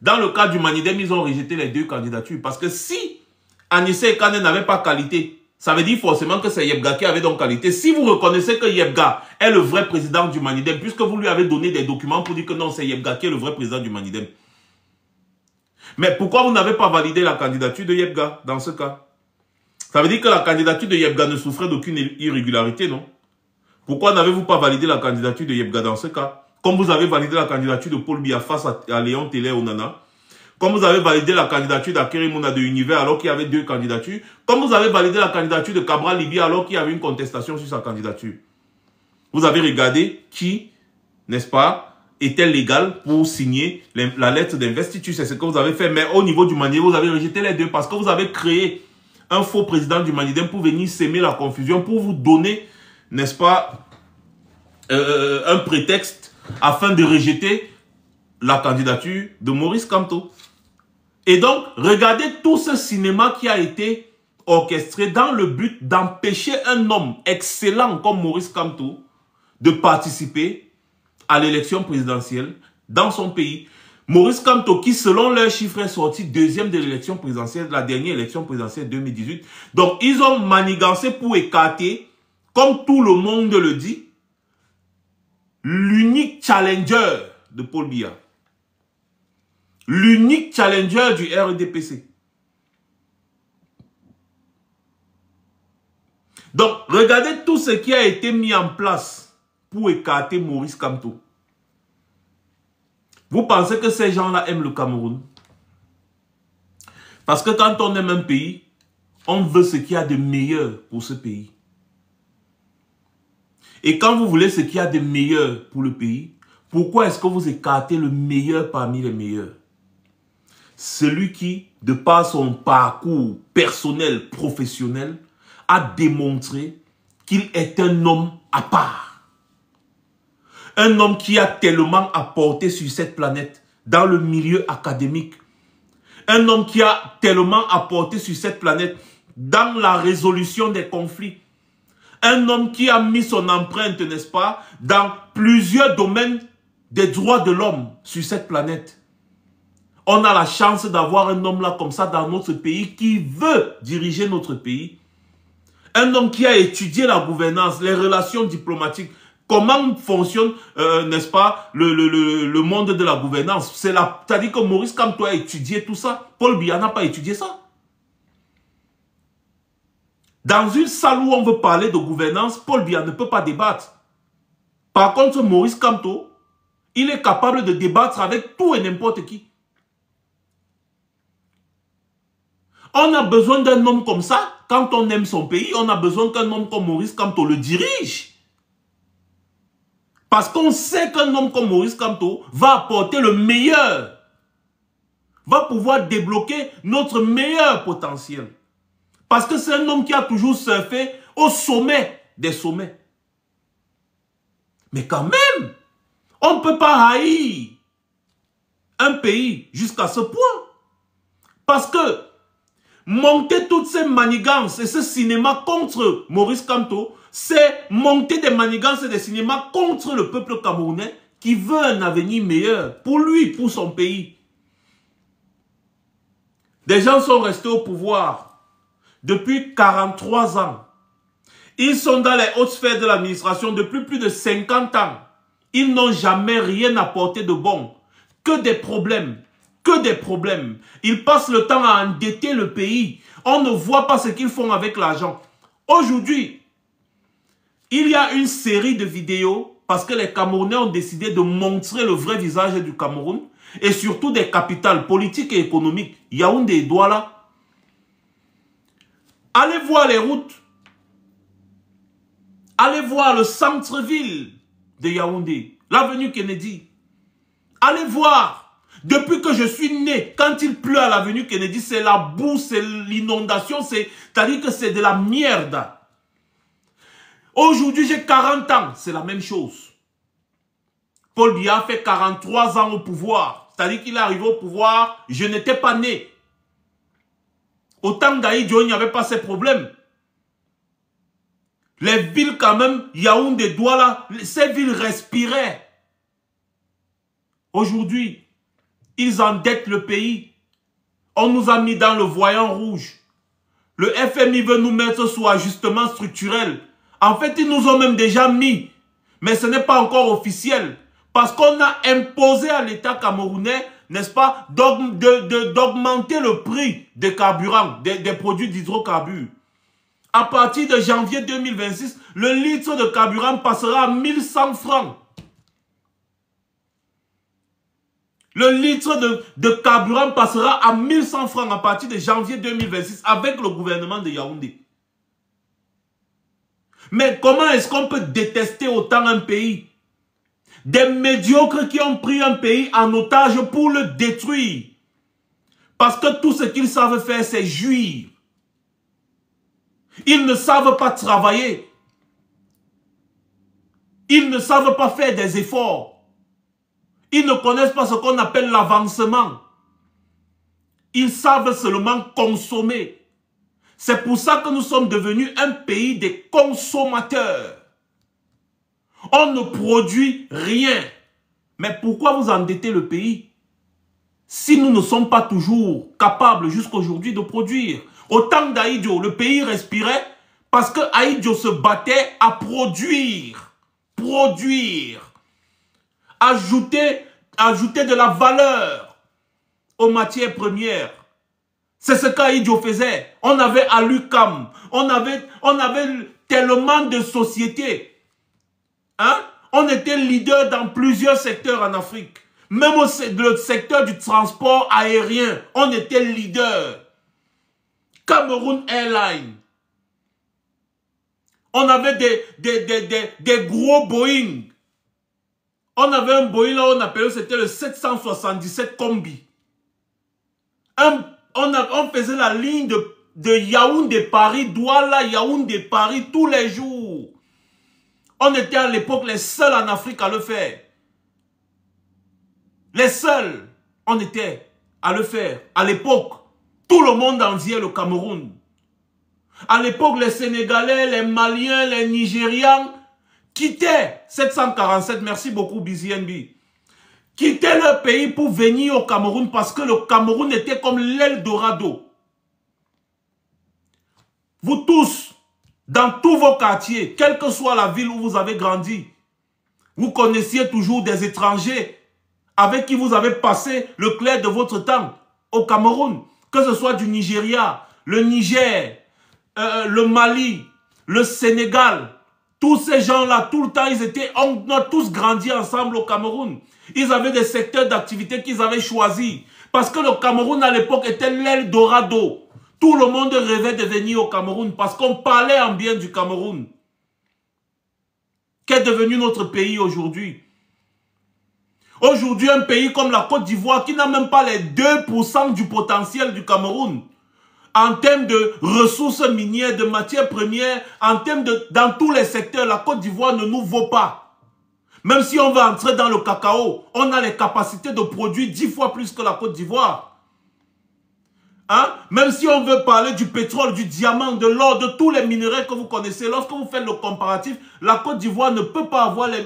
Dans le cas du Manidem, ils ont rejeté les 2 candidatures parce que si Anissé Ekane n'avait pas qualité ça veut dire forcément que c'est Yebga qui avait donc qualité. Si vous reconnaissez que Yebga est le vrai président du Manidem, puisque vous lui avez donné des documents pour dire que non, c'est Yebga qui est le vrai président du Manidem. Mais pourquoi vous n'avez pas validé la candidature de Yebga dans ce cas? Ça veut dire que la candidature de Yebga ne souffrait d'aucune irrégularité, non? Pourquoi n'avez-vous pas validé la candidature de Yebga dans ce cas? Comme vous avez validé la candidature de Paul Biya face à Léon Télé Onana. Comme vous avez validé la candidature d'Akeri Mouna de Univers alors qu'il y avait 2 candidatures. Comme vous avez validé la candidature de Cabral Libya alors qu'il y avait une contestation sur sa candidature. Vous avez regardé qui, n'est-ce pas, était légal pour signer la lettre d'investiture. C'est ce que vous avez fait. Mais au niveau du Manidem, vous avez rejeté les 2 parce que vous avez créé un faux président du Manidem pour venir s'aimer la confusion, pour vous donner, n'est-ce pas, un prétexte afin de rejeter la candidature de Maurice Kamto. Et donc, regardez tout ce cinéma qui a été orchestré dans le but d'empêcher un homme excellent comme Maurice Kamto de participer à l'élection présidentielle dans son pays. Maurice Kamto qui, selon leurs chiffres, est sorti 2e de l'élection présidentielle, la dernière élection présidentielle 2018. Donc, ils ont manigancé pour écarter, comme tout le monde le dit, l'unique challenger de Paul Biya. L'unique challenger du RDPC. Donc, regardez tout ce qui a été mis en place pour écarter Maurice Kamto. Vous pensez que ces gens-là aiment le Cameroun? Parce que quand on aime un pays, on veut ce qu'il y a de meilleur pour ce pays. Et quand vous voulez ce qu'il y a de meilleur pour le pays, pourquoi est-ce que vous écartez le meilleur parmi les meilleurs? Celui qui, de par son parcours personnel, professionnel, a démontré qu'il est un homme à part. Un homme qui a tellement apporté sur cette planète, dans le milieu académique. Un homme qui a tellement apporté sur cette planète, dans la résolution des conflits. Un homme qui a mis son empreinte, n'est-ce pas, dans plusieurs domaines des droits de l'homme sur cette planète. On a la chance d'avoir un homme là comme ça dans notre pays qui veut diriger notre pays. Un homme qui a étudié la gouvernance, les relations diplomatiques, comment fonctionne, n'est-ce pas, le monde de la gouvernance. C'est-à-dire que Maurice Kamto a étudié tout ça. Paul Biya n'a pas étudié ça. Dans une salle où on veut parler de gouvernance, Paul Biya ne peut pas débattre. Par contre, Maurice Kamto, il est capable de débattre avec tout et n'importe qui. On a besoin d'un homme comme ça. Quand on aime son pays, on a besoin qu'un homme comme Maurice Kamto le dirige. Parce qu'on sait qu'un homme comme Maurice Kamto va apporter le meilleur. Va pouvoir débloquer notre meilleur potentiel. Parce que c'est un homme qui a toujours surfé au sommet des sommets. Mais quand même, on ne peut pas haïr un pays jusqu'à ce point. Parce que monter toutes ces manigances et ce cinéma contre Maurice Kamto, c'est monter des manigances et des cinémas contre le peuple camerounais qui veut un avenir meilleur pour lui, pour son pays. Des gens sont restés au pouvoir depuis 43 ans. Ils sont dans les hautes sphères de l'administration depuis plus de 50 ans. Ils n'ont jamais rien apporté de bon. Que des problèmes. Que des problèmes. Ils passent le temps à endetter le pays. On ne voit pas ce qu'ils font avec l'argent. Aujourd'hui, il y a une série de vidéos parce que les Camerounais ont décidé de montrer le vrai visage du Cameroun et surtout des capitales politiques et économiques. Yaoundé et Douala. Allez voir les routes. Allez voir le centre-ville de Yaoundé, l'avenue Kennedy. Allez voir. Depuis que je suis né, quand il pleut à l'avenue Kennedy, c'est la boue, c'est l'inondation, c'est-à-dire que c'est de la merde. Aujourd'hui, j'ai 40 ans, c'est la même chose. Paul Biya fait 43 ans au pouvoir, c'est-à-dire qu'il est arrivé au pouvoir, je n'étais pas né. Au temps d'Aïdjo, il n'y avait pas ces problèmes. Les villes quand même, Yaoundé, Douala, ces villes respiraient. Aujourd'hui, ils endettent le pays. On nous a mis dans le voyant rouge. Le FMI veut nous mettre sous ajustement structurel. En fait, ils nous ont même déjà mis. Mais ce n'est pas encore officiel. Parce qu'on a imposé à l'État camerounais, n'est-ce pas, d'augmenter le prix des carburants, des produits d'hydrocarbures. À partir de janvier 2026, le litre de carburant passera à 1100 francs. Le litre de carburant passera à 1100 francs à partir de janvier 2026 avec le gouvernement de Yaoundé. Mais comment est-ce qu'on peut détester autant un pays? Des médiocres qui ont pris un pays en otage pour le détruire. Parce que tout ce qu'ils savent faire, c'est jouir. Ils ne savent pas travailler. Ils ne savent pas faire des efforts. Ils ne connaissent pas ce qu'on appelle l'avancement. Ils savent seulement consommer. C'est pour ça que nous sommes devenus un pays des consommateurs. On ne produit rien. Mais pourquoi vous endettez le pays si nous ne sommes pas toujours capables jusqu'aujourd'hui de produire? Au temps d'Aïdjo, le pays respirait parce que Aïdjo se battait à produire. Produire. Ajouter de la valeur aux matières premières. C'est ce qu'Aïdjo faisait. On avait Alucam. On avait tellement de sociétés. Hein? On était leader dans plusieurs secteurs en Afrique. Même le secteur du transport aérien, on était leader. Cameroun Airlines. On avait des gros Boeing. On avait un Boeing là, on appelait, c'était le 777 Combi. On faisait la ligne de Yaoundé-Paris, Douala, Yaoundé-Paris tous les jours. On était à l'époque les seuls en Afrique à le faire. Les seuls, on était à le faire. À l'époque, tout le monde enviait le Cameroun. À l'époque, les Sénégalais, les Maliens, les Nigérians quittaient 747, merci beaucoup BZNB, quittaient leur pays pour venir au Cameroun parce que le Cameroun était comme l'Eldorado. Vous tous, dans tous vos quartiers, quelle que soit la ville où vous avez grandi, vous connaissiez toujours des étrangers avec qui vous avez passé le clair de votre temps au Cameroun, que ce soit du Nigeria, le Niger, le Mali, le Sénégal. Tous ces gens-là, tout le temps, on a tous grandi ensemble au Cameroun. Ils avaient des secteurs d'activité qu'ils avaient choisis. Parce que le Cameroun, à l'époque, était l'Eldorado. Tout le monde rêvait de venir au Cameroun parce qu'on parlait en bien du Cameroun. Qu'est devenu notre pays aujourd'hui? Aujourd'hui, un pays comme la Côte d'Ivoire qui n'a même pas les 2% du potentiel du Cameroun. En termes de ressources minières, de matières premières, en termes dans tous les secteurs, la Côte d'Ivoire ne nous vaut pas. Même si on va entrer dans le cacao, on a les capacités de produire 10 fois plus que la Côte d'Ivoire. Hein? Même si on veut parler du pétrole, du diamant, de l'or, de tous les minéraux que vous connaissez, lorsque vous faites le comparatif, la Côte d'Ivoire ne peut pas avoir les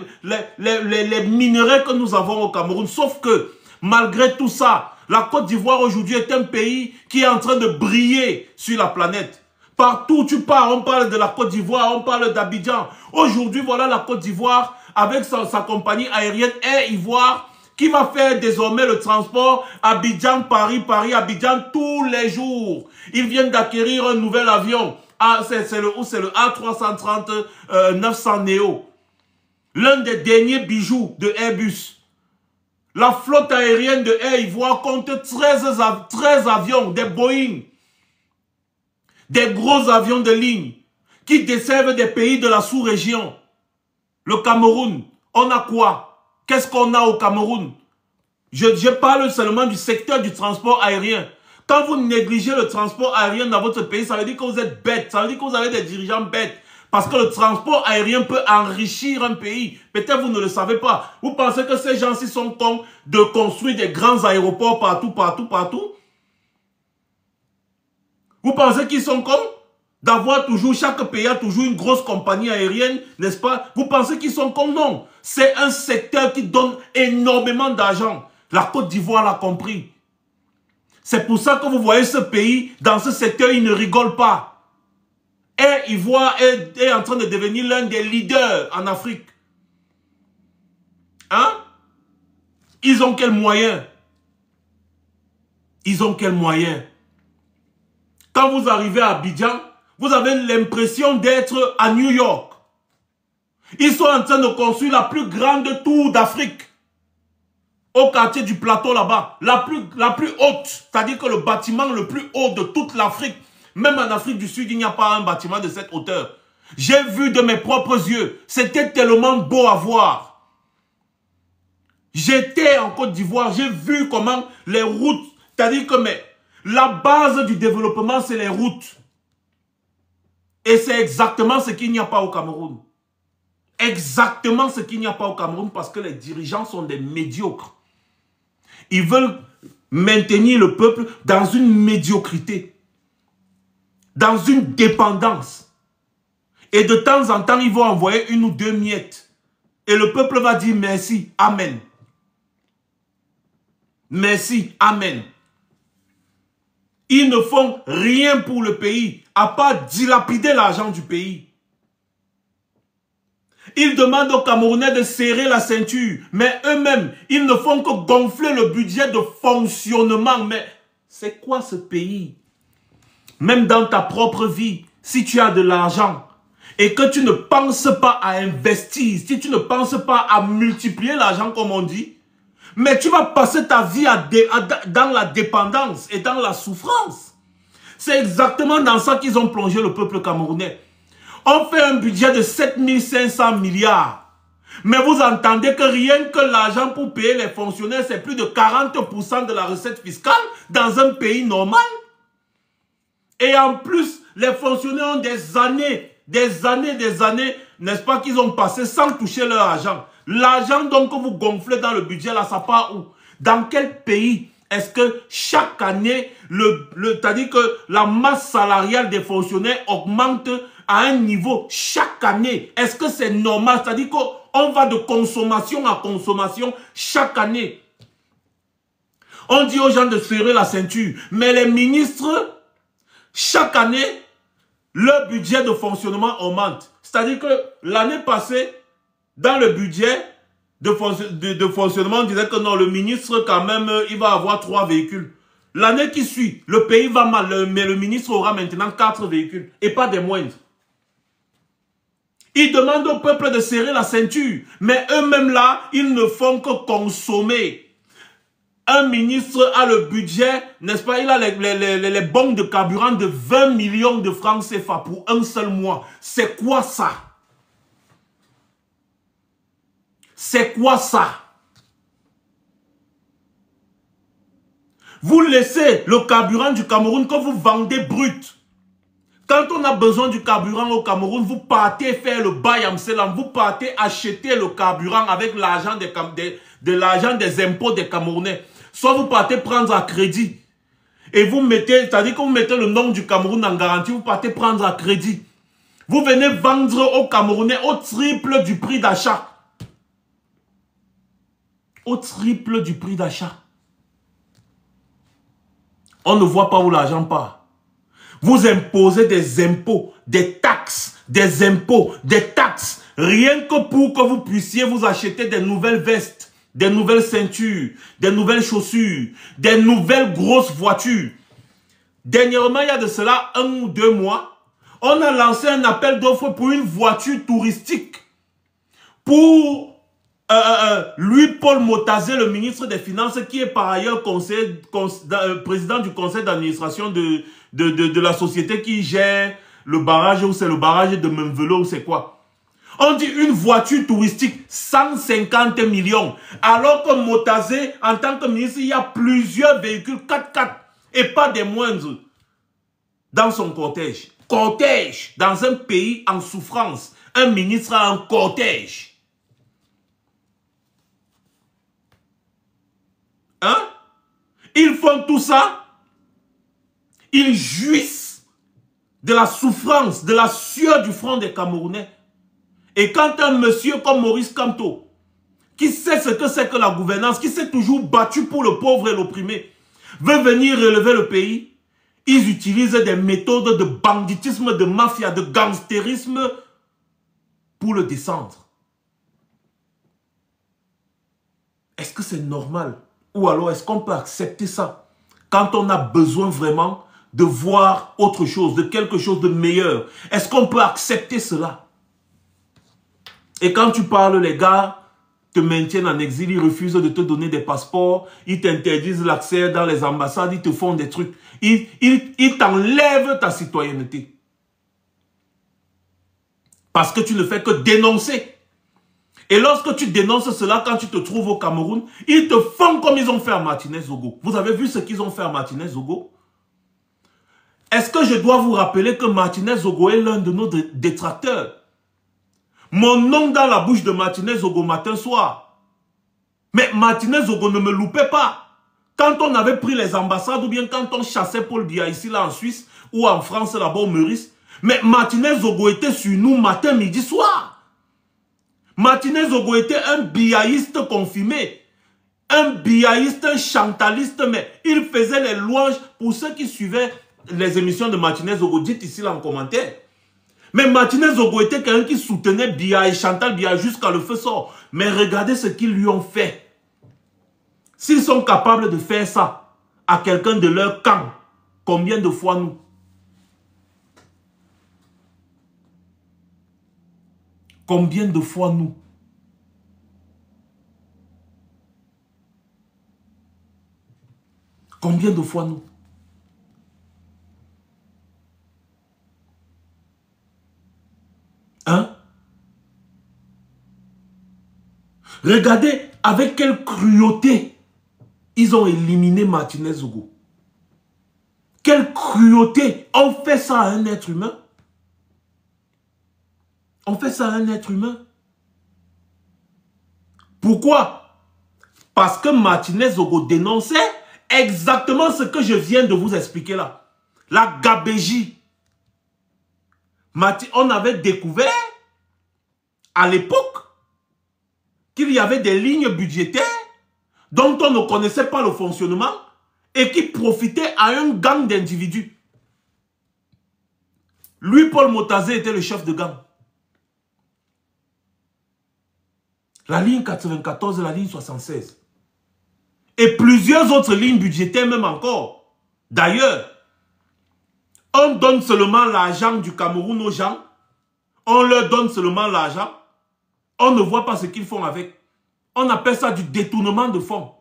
minéraux que nous avons au Cameroun. Sauf que, malgré tout ça, la Côte d'Ivoire aujourd'hui est un pays qui est en train de briller sur la planète. Partout où tu pars, on parle de la Côte d'Ivoire, on parle d'Abidjan. Aujourd'hui, voilà la Côte d'Ivoire avec sa compagnie aérienne Air Ivoire qui va faire désormais le transport Abidjan-Paris, Paris-Abidjan tous les jours. Ils viennent d'acquérir un nouvel avion. C'est le A330-900 Neo. L'un des derniers bijoux de Airbus. La flotte aérienne de Air Ivoire compte 13 avions, des Boeing, des gros avions de ligne qui desservent des pays de la sous-région. Le Cameroun, on a quoi? Qu'est-ce qu'on a au Cameroun? Je parle seulement du secteur du transport aérien. Quand vous négligez le transport aérien dans votre pays, ça veut dire que vous êtes bête. Ça veut dire que vous avez des dirigeants bêtes. Parce que le transport aérien peut enrichir un pays. Peut-être vous ne le savez pas. Vous pensez que ces gens-ci sont cons de construire des grands aéroports partout, partout, partout? Vous pensez qu'ils sont cons d'avoir toujours, chaque pays a toujours une grosse compagnie aérienne, n'est-ce pas? Vous pensez qu'ils sont cons? Non. C'est un secteur qui donne énormément d'argent. La Côte d'Ivoire l'a compris. C'est pour ça que vous voyez ce pays, dans ce secteur, il ne rigole pas. Et Ivoire est en train de devenir l'un des leaders en Afrique. Hein? Ils ont quels moyens? Ils ont quels moyens? Quand vous arrivez à Abidjan, vous avez l'impression d'être à New York. Ils sont en train de construire la plus grande tour d'Afrique. Au quartier du plateau là-bas. La plus haute. C'est-à-dire que le bâtiment le plus haut de toute l'Afrique. Même en Afrique du Sud, il n'y a pas un bâtiment de cette hauteur. J'ai vu de mes propres yeux. C'était tellement beau à voir. J'étais en Côte d'Ivoire. J'ai vu comment les routes... C'est-à-dire que la base du développement, c'est les routes. Et c'est exactement ce qu'il n'y a pas au Cameroun. Exactement ce qu'il n'y a pas au Cameroun parce que les dirigeants sont des médiocres. Ils veulent maintenir le peuple dans une médiocrité. Dans une dépendance. Et de temps en temps, ils vont envoyer une ou deux miettes. Et le peuple va dire merci, amen. Merci, amen. Ils ne font rien pour le pays, à part dilapider l'argent du pays. Ils demandent aux Camerounais de serrer la ceinture, mais eux-mêmes, ils ne font que gonfler le budget de fonctionnement. Mais c'est quoi ce pays? Même dans ta propre vie, si tu as de l'argent et que tu ne penses pas à investir, si tu ne penses pas à multiplier l'argent comme on dit, mais tu vas passer ta vie dans la dépendance et dans la souffrance. C'est exactement dans ça qu'ils ont plongé le peuple camerounais. On fait un budget de 7500 milliards. Mais vous entendez que rien que l'argent pour payer les fonctionnaires, c'est plus de 40% de la recette fiscale dans un pays normal. Et en plus, les fonctionnaires ont des années, n'est-ce pas, qu'ils ont passé sans toucher leur argent. L'argent donc que vous gonflez dans le budget, là, ça part où? Dans quel pays est-ce que chaque année, c'est-à-dire que la masse salariale des fonctionnaires augmente à un niveau chaque année? Est-ce que c'est normal? C'est-à-dire qu'on va de consommation à consommation chaque année. On dit aux gens de serrer la ceinture. Mais les ministres, chaque année, leur budget de fonctionnement augmente. C'est-à-dire que l'année passée, dans le budget de fonctionnement, on disait que non, le ministre, quand même, il va avoir 3 véhicules. L'année qui suit, le pays va mal, mais le ministre aura maintenant 4 véhicules, et pas des moindres. Ils demandent au peuple de serrer la ceinture, mais eux-mêmes là, ils ne font que consommer. Un ministre a le budget, n'est-ce pas, il a les bons de carburant de 20 millions de francs CFA pour un seul mois. C'est quoi ça? C'est quoi ça? Vous laissez le carburant du Cameroun que vous vendez brut. Quand on a besoin du carburant au Cameroun, vous partez faire le bail en Selam, vous partez acheter le carburant avec l'argent des impôts des Camerounais. Soit vous partez prendre à crédit. Et vous mettez, c'est-à-dire que vous mettez le nom du Cameroun en garantie, vous partez prendre à crédit. Vous venez vendre aux Camerounais au triple du prix d'achat. Au triple du prix d'achat. On ne voit pas où l'argent part. Vous imposez des impôts, des taxes, des impôts, des taxes, rien que pour que vous puissiez vous acheter des nouvelles vestes, des nouvelles ceintures, des nouvelles chaussures, des nouvelles grosses voitures. Dernièrement, il y a de cela 1 ou 2 mois, on a lancé un appel d'offres pour une voiture touristique. Pour Louis-Paul Motazé, le ministre des Finances, qui est par ailleurs président du conseil d'administration de la société qui gère le barrage, ou c'est le barrage de Memvelo, ou c'est quoi. On dit une voiture touristique, 150 millions. Alors que Motazé, en tant que ministre, il y a plusieurs véhicules 4x4, et pas des moindres, dans son cortège. Cortège, dans un pays en souffrance, un ministre a un cortège. Hein? Ils font tout ça. Ils jouissent de la souffrance, de la sueur du front des Camerounais. Et quand un monsieur comme Maurice Kamto, qui sait ce que c'est que la gouvernance, qui s'est toujours battu pour le pauvre et l'opprimé, veut venir relever le pays, ils utilisent des méthodes de banditisme, de mafia, de gangstérisme pour le descendre. Est-ce que c'est normal? Ou alors est-ce qu'on peut accepter ça quand on a besoin vraiment de voir autre chose, de quelque chose de meilleur? Est-ce qu'on peut accepter cela? Et quand tu parles, les gars te maintiennent en exil, ils refusent de te donner des passeports, ils t'interdisent l'accès dans les ambassades, ils te font des trucs, ils t'enlèvent ta citoyenneté. Parce que tu ne fais que dénoncer. Et lorsque tu dénonces cela, quand tu te trouves au Cameroun, ils te font comme ils ont fait à Martinez Zogo. Vous avez vu ce qu'ils ont fait à Martinez Zogo? Est-ce que je dois vous rappeler que Martinez Zogo est l'un de nos détracteurs? Mon nom dans la bouche de Martinez Zogo matin soir. Mais Martinez Zogo ne me loupait pas. Quand on avait pris les ambassades ou bien quand on chassait Paul Biya ici, là en Suisse ou en France, là-bas au Meurice, mais Martinez Zogo était sur nous matin, midi, soir. Martinez Zogo était un biaïste confirmé. Un biaïste, un chantaliste, mais il faisait les louanges pour ceux qui suivaient les émissions de Martinez Zogo. Dites ici là en commentaire. Mais Martinez Zogo était quelqu'un qui soutenait Biya et Chantal Biya jusqu'à le feu sort. Mais regardez ce qu'ils lui ont fait. S'ils sont capables de faire ça à quelqu'un de leur camp, combien de fois nous? Combien de fois nous? Combien de fois nous? Hein? Regardez avec quelle cruauté ils ont éliminé Martinez Zogo. Quelle cruauté! On fait ça à un être humain? On fait ça à un être humain? Pourquoi? Parce que Martinez Zogo dénonçait exactement ce que je viens de vous expliquer là. La gabégie. On avait découvert à l'époque qu'il y avait des lignes budgétaires dont on ne connaissait pas le fonctionnement et qui profitaient à un gang d'individus. Lui, Paul Motazé, était le chef de gang. La ligne 94 et la ligne 76. Et plusieurs autres lignes budgétaires même encore. D'ailleurs, on donne seulement l'argent du Cameroun aux gens. On leur donne seulement l'argent. On ne voit pas ce qu'ils font avec. On appelle ça du détournement de fonds.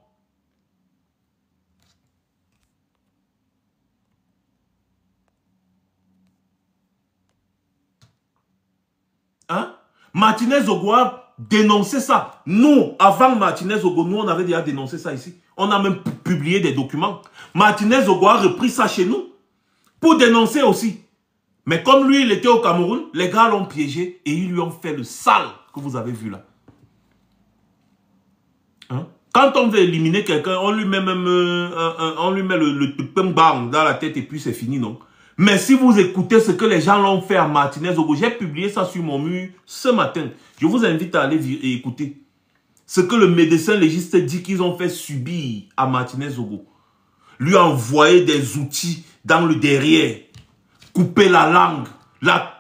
Hein? Martinez Zogo a dénoncé ça. Nous, avant Martinez Zogo, nous, on avait déjà dénoncé ça ici. On a même publié des documents. Martinez Zogo a repris ça chez nous pour dénoncer aussi. Mais comme lui, il était au Cameroun, les gars l'ont piégé et ils lui ont fait le sale que vous avez vu là. Hein? Quand on veut éliminer quelqu'un, on lui met même le bang dans la tête et puis c'est fini, non? Mais si vous écoutez ce que les gens l'ont fait à Martinez Zogo, j'ai publié ça sur mon mur ce matin. Je vous invite à aller écouter ce que le médecin légiste dit qu'ils ont fait subir à Martinez Zogo. Lui envoyer des outils dans le derrière, couper la langue.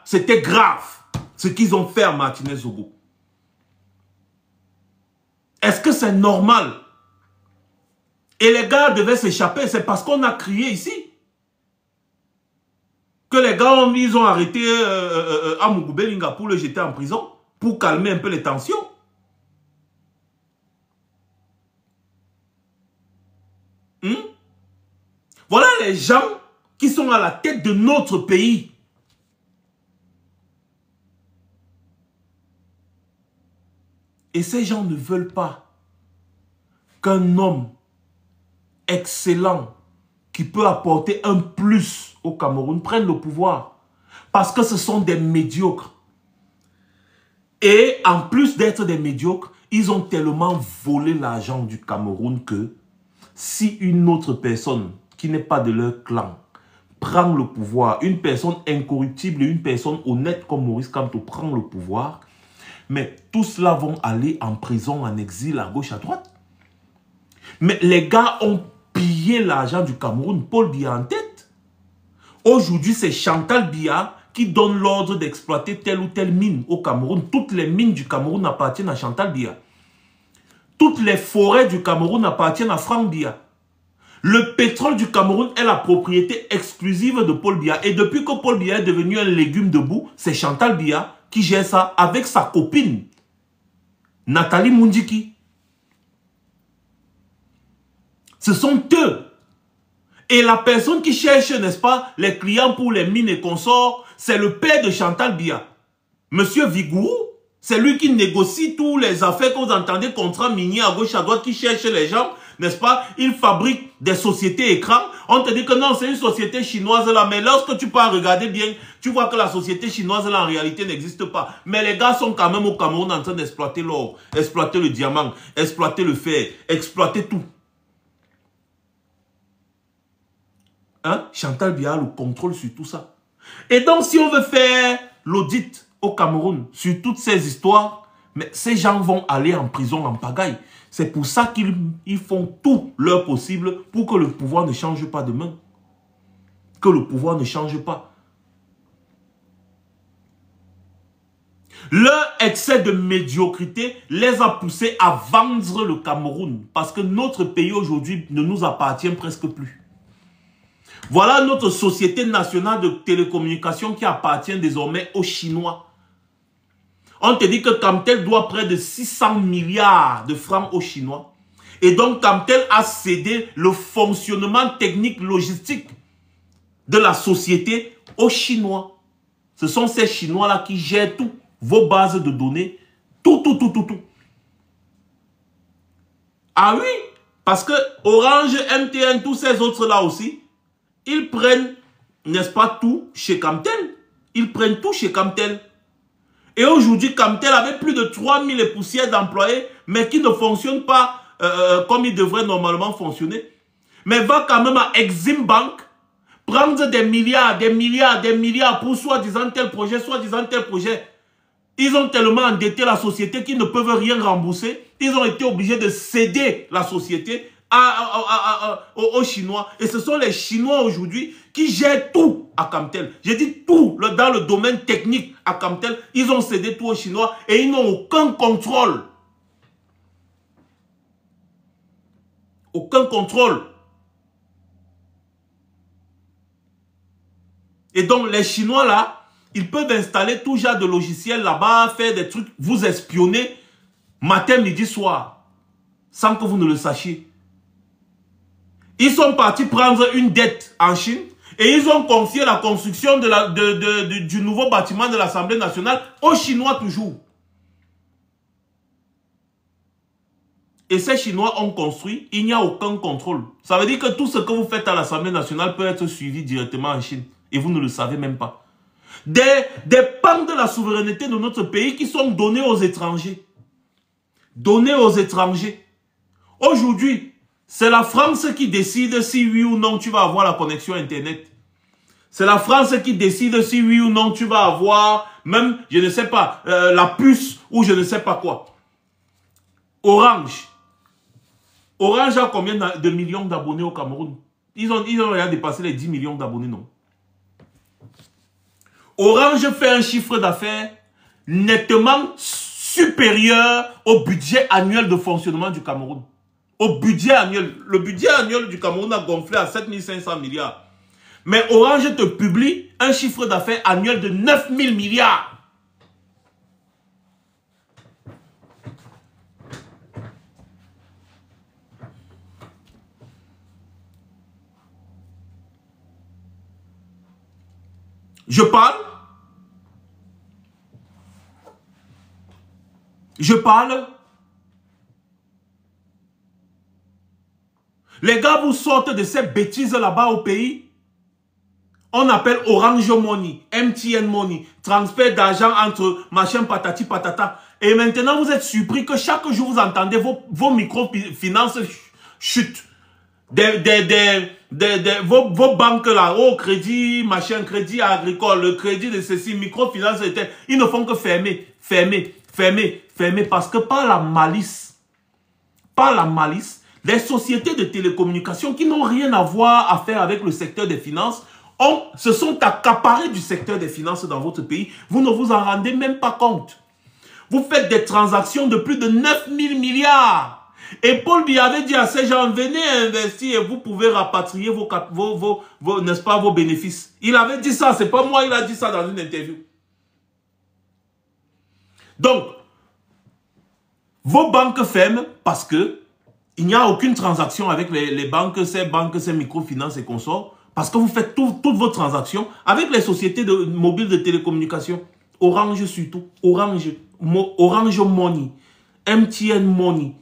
C'était grave ce qu'ils ont fait à Martinez Zogo. Est-ce que c'est normal? Et les gars devaient s'échapper, c'est parce qu'on a crié ici que les gars ils ont arrêté Amougou Belinga pour le jeter en prison, pour calmer un peu les tensions. Voilà les gens qui sont à la tête de notre pays. Et ces gens ne veulent pas qu'un homme excellent qui peut apporter un plus au Cameroun prenne le pouvoir. Parce que ce sont des médiocres. Et en plus d'être des médiocres, ils ont tellement volé l'argent du Cameroun que si une autre personne qui n'est pas de leur clan prend le pouvoir, une personne incorruptible et une personne honnête comme Maurice Kamto prend le pouvoir, mais tous cela vont aller en prison, en exil, à gauche, à droite. Mais les gars ont piller l'argent du Cameroun, Paul Biya en tête. Aujourd'hui, c'est Chantal Biya qui donne l'ordre d'exploiter telle ou telle mine au Cameroun. Toutes les mines du Cameroun appartiennent à Chantal Biya. Toutes les forêts du Cameroun appartiennent à Franck Biya. Le pétrole du Cameroun est la propriété exclusive de Paul Biya. Et depuis que Paul Biya est devenu un légume debout, c'est Chantal Biya qui gère ça avec sa copine, Nathalie Mundiki. Ce sont eux. Et la personne qui cherche, n'est-ce pas, les clients pour les mines et consorts, c'est le père de Chantal Biya. Monsieur Vigourou, c'est lui qui négocie tous les affaires que vous entendez, contrats miniers à gauche à droite, qui cherche les gens, n'est-ce pas? Il fabrique des sociétés écrans. On te dit que non, c'est une société chinoise là, mais lorsque tu pars regarder bien, tu vois que la société chinoise là en réalité n'existe pas. Mais les gars sont quand même au Cameroun en train d'exploiter l'or, exploiter le diamant, exploiter le fer, exploiter tout. Hein? Chantal Biya a le contrôle sur tout ça. Et donc, si on veut faire l'audit au Cameroun sur toutes ces histoires, mais ces gens vont aller en prison en pagaille. C'est pour ça qu'ils font tout leur possible pour que le pouvoir ne change pas de main. Que le pouvoir ne change pas. Leur excès de médiocrité les a poussés à vendre le Cameroun. Parce que notre pays aujourd'hui ne nous appartient presque plus. Voilà notre société nationale de télécommunications qui appartient désormais aux Chinois. On te dit que Camtel doit près de 600 milliards de francs aux Chinois. Et donc Camtel a cédé le fonctionnement technique logistique de la société aux Chinois. Ce sont ces Chinois-là qui gèrent tout. Vos bases de données. Tout. Ah oui, parce que Orange, MTN, tous ces autres-là aussi, ils prennent, n'est-ce pas, tout chez Camtel. Ils prennent tout chez Camtel. Et aujourd'hui, Camtel avait plus de 3000 et poussières d'employés, mais qui ne fonctionnent pas comme ils devraient normalement fonctionner. Mais va quand même à Exim Bank, prendre des milliards pour soi-disant tel projet, Ils ont tellement endetté la société qu'ils ne peuvent rien rembourser. Ils ont été obligés de céder la société aux Chinois. Et ce sont les Chinois aujourd'hui qui gèrent tout à Camtel. J'ai dit tout dans le domaine technique à Camtel. Ils ont cédé tout aux Chinois et ils n'ont aucun contrôle. Aucun contrôle. Et donc les Chinois là, ils peuvent installer tout genre de logiciels là-bas, faire des trucs, vous espionner matin, midi, soir, sans que vous ne le sachiez. Ils sont partis prendre une dette en Chine et ils ont confié la construction du nouveau bâtiment de l'Assemblée nationale aux Chinois toujours. Et ces Chinois ont construit, il n'y a aucun contrôle. Ça veut dire que tout ce que vous faites à l'Assemblée nationale peut être suivi directement en Chine. Et vous ne le savez même pas. Des pans de la souveraineté de notre pays qui sont donnés aux étrangers. Donnés aux étrangers. Aujourd'hui, c'est la France qui décide si oui ou non tu vas avoir la connexion Internet. C'est la France qui décide si oui ou non tu vas avoir même, je ne sais pas, la puce ou je ne sais pas quoi. Orange. Orange a combien de millions d'abonnés au Cameroun? Ils ont déjà dépassé les 10 millions d'abonnés, non? Orange fait un chiffre d'affaires nettement supérieur au budget annuel de fonctionnement du Cameroun. Au budget annuel. Le budget annuel du Cameroun a gonflé à 7500 milliards. Mais Orange te publie un chiffre d'affaires annuel de 9000 milliards. Je parle. Les gars vous sortent de ces bêtises là-bas au pays. On appelle Orange Money, MTN Money, transfert d'argent entre machin patati patata. Et maintenant vous êtes surpris que chaque jour vous entendez vos microfinances chutent. Vos banques là, au crédit, machin, crédit agricole, le crédit de ceci, microfinance, ils ne font que fermer, parce que par la malice, Les sociétés de télécommunications qui n'ont rien à voir à faire avec le secteur des finances se sont accaparées du secteur des finances dans votre pays. Vous ne vous en rendez même pas compte. Vous faites des transactions de plus de 9 000 milliards. Et Paul Biya avait dit à ces gens, venez investir et vous pouvez rapatrier n'est-ce pas, vos bénéfices. Il avait dit ça, c'est pas moi, il a dit ça dans une interview. Donc, vos banques ferment parce que il n'y a aucune transaction avec les banques, ces microfinances et consorts, parce que vous faites toutes vos transactions avec les sociétés mobiles de télécommunications. Orange surtout, Orange Money, MTN Money.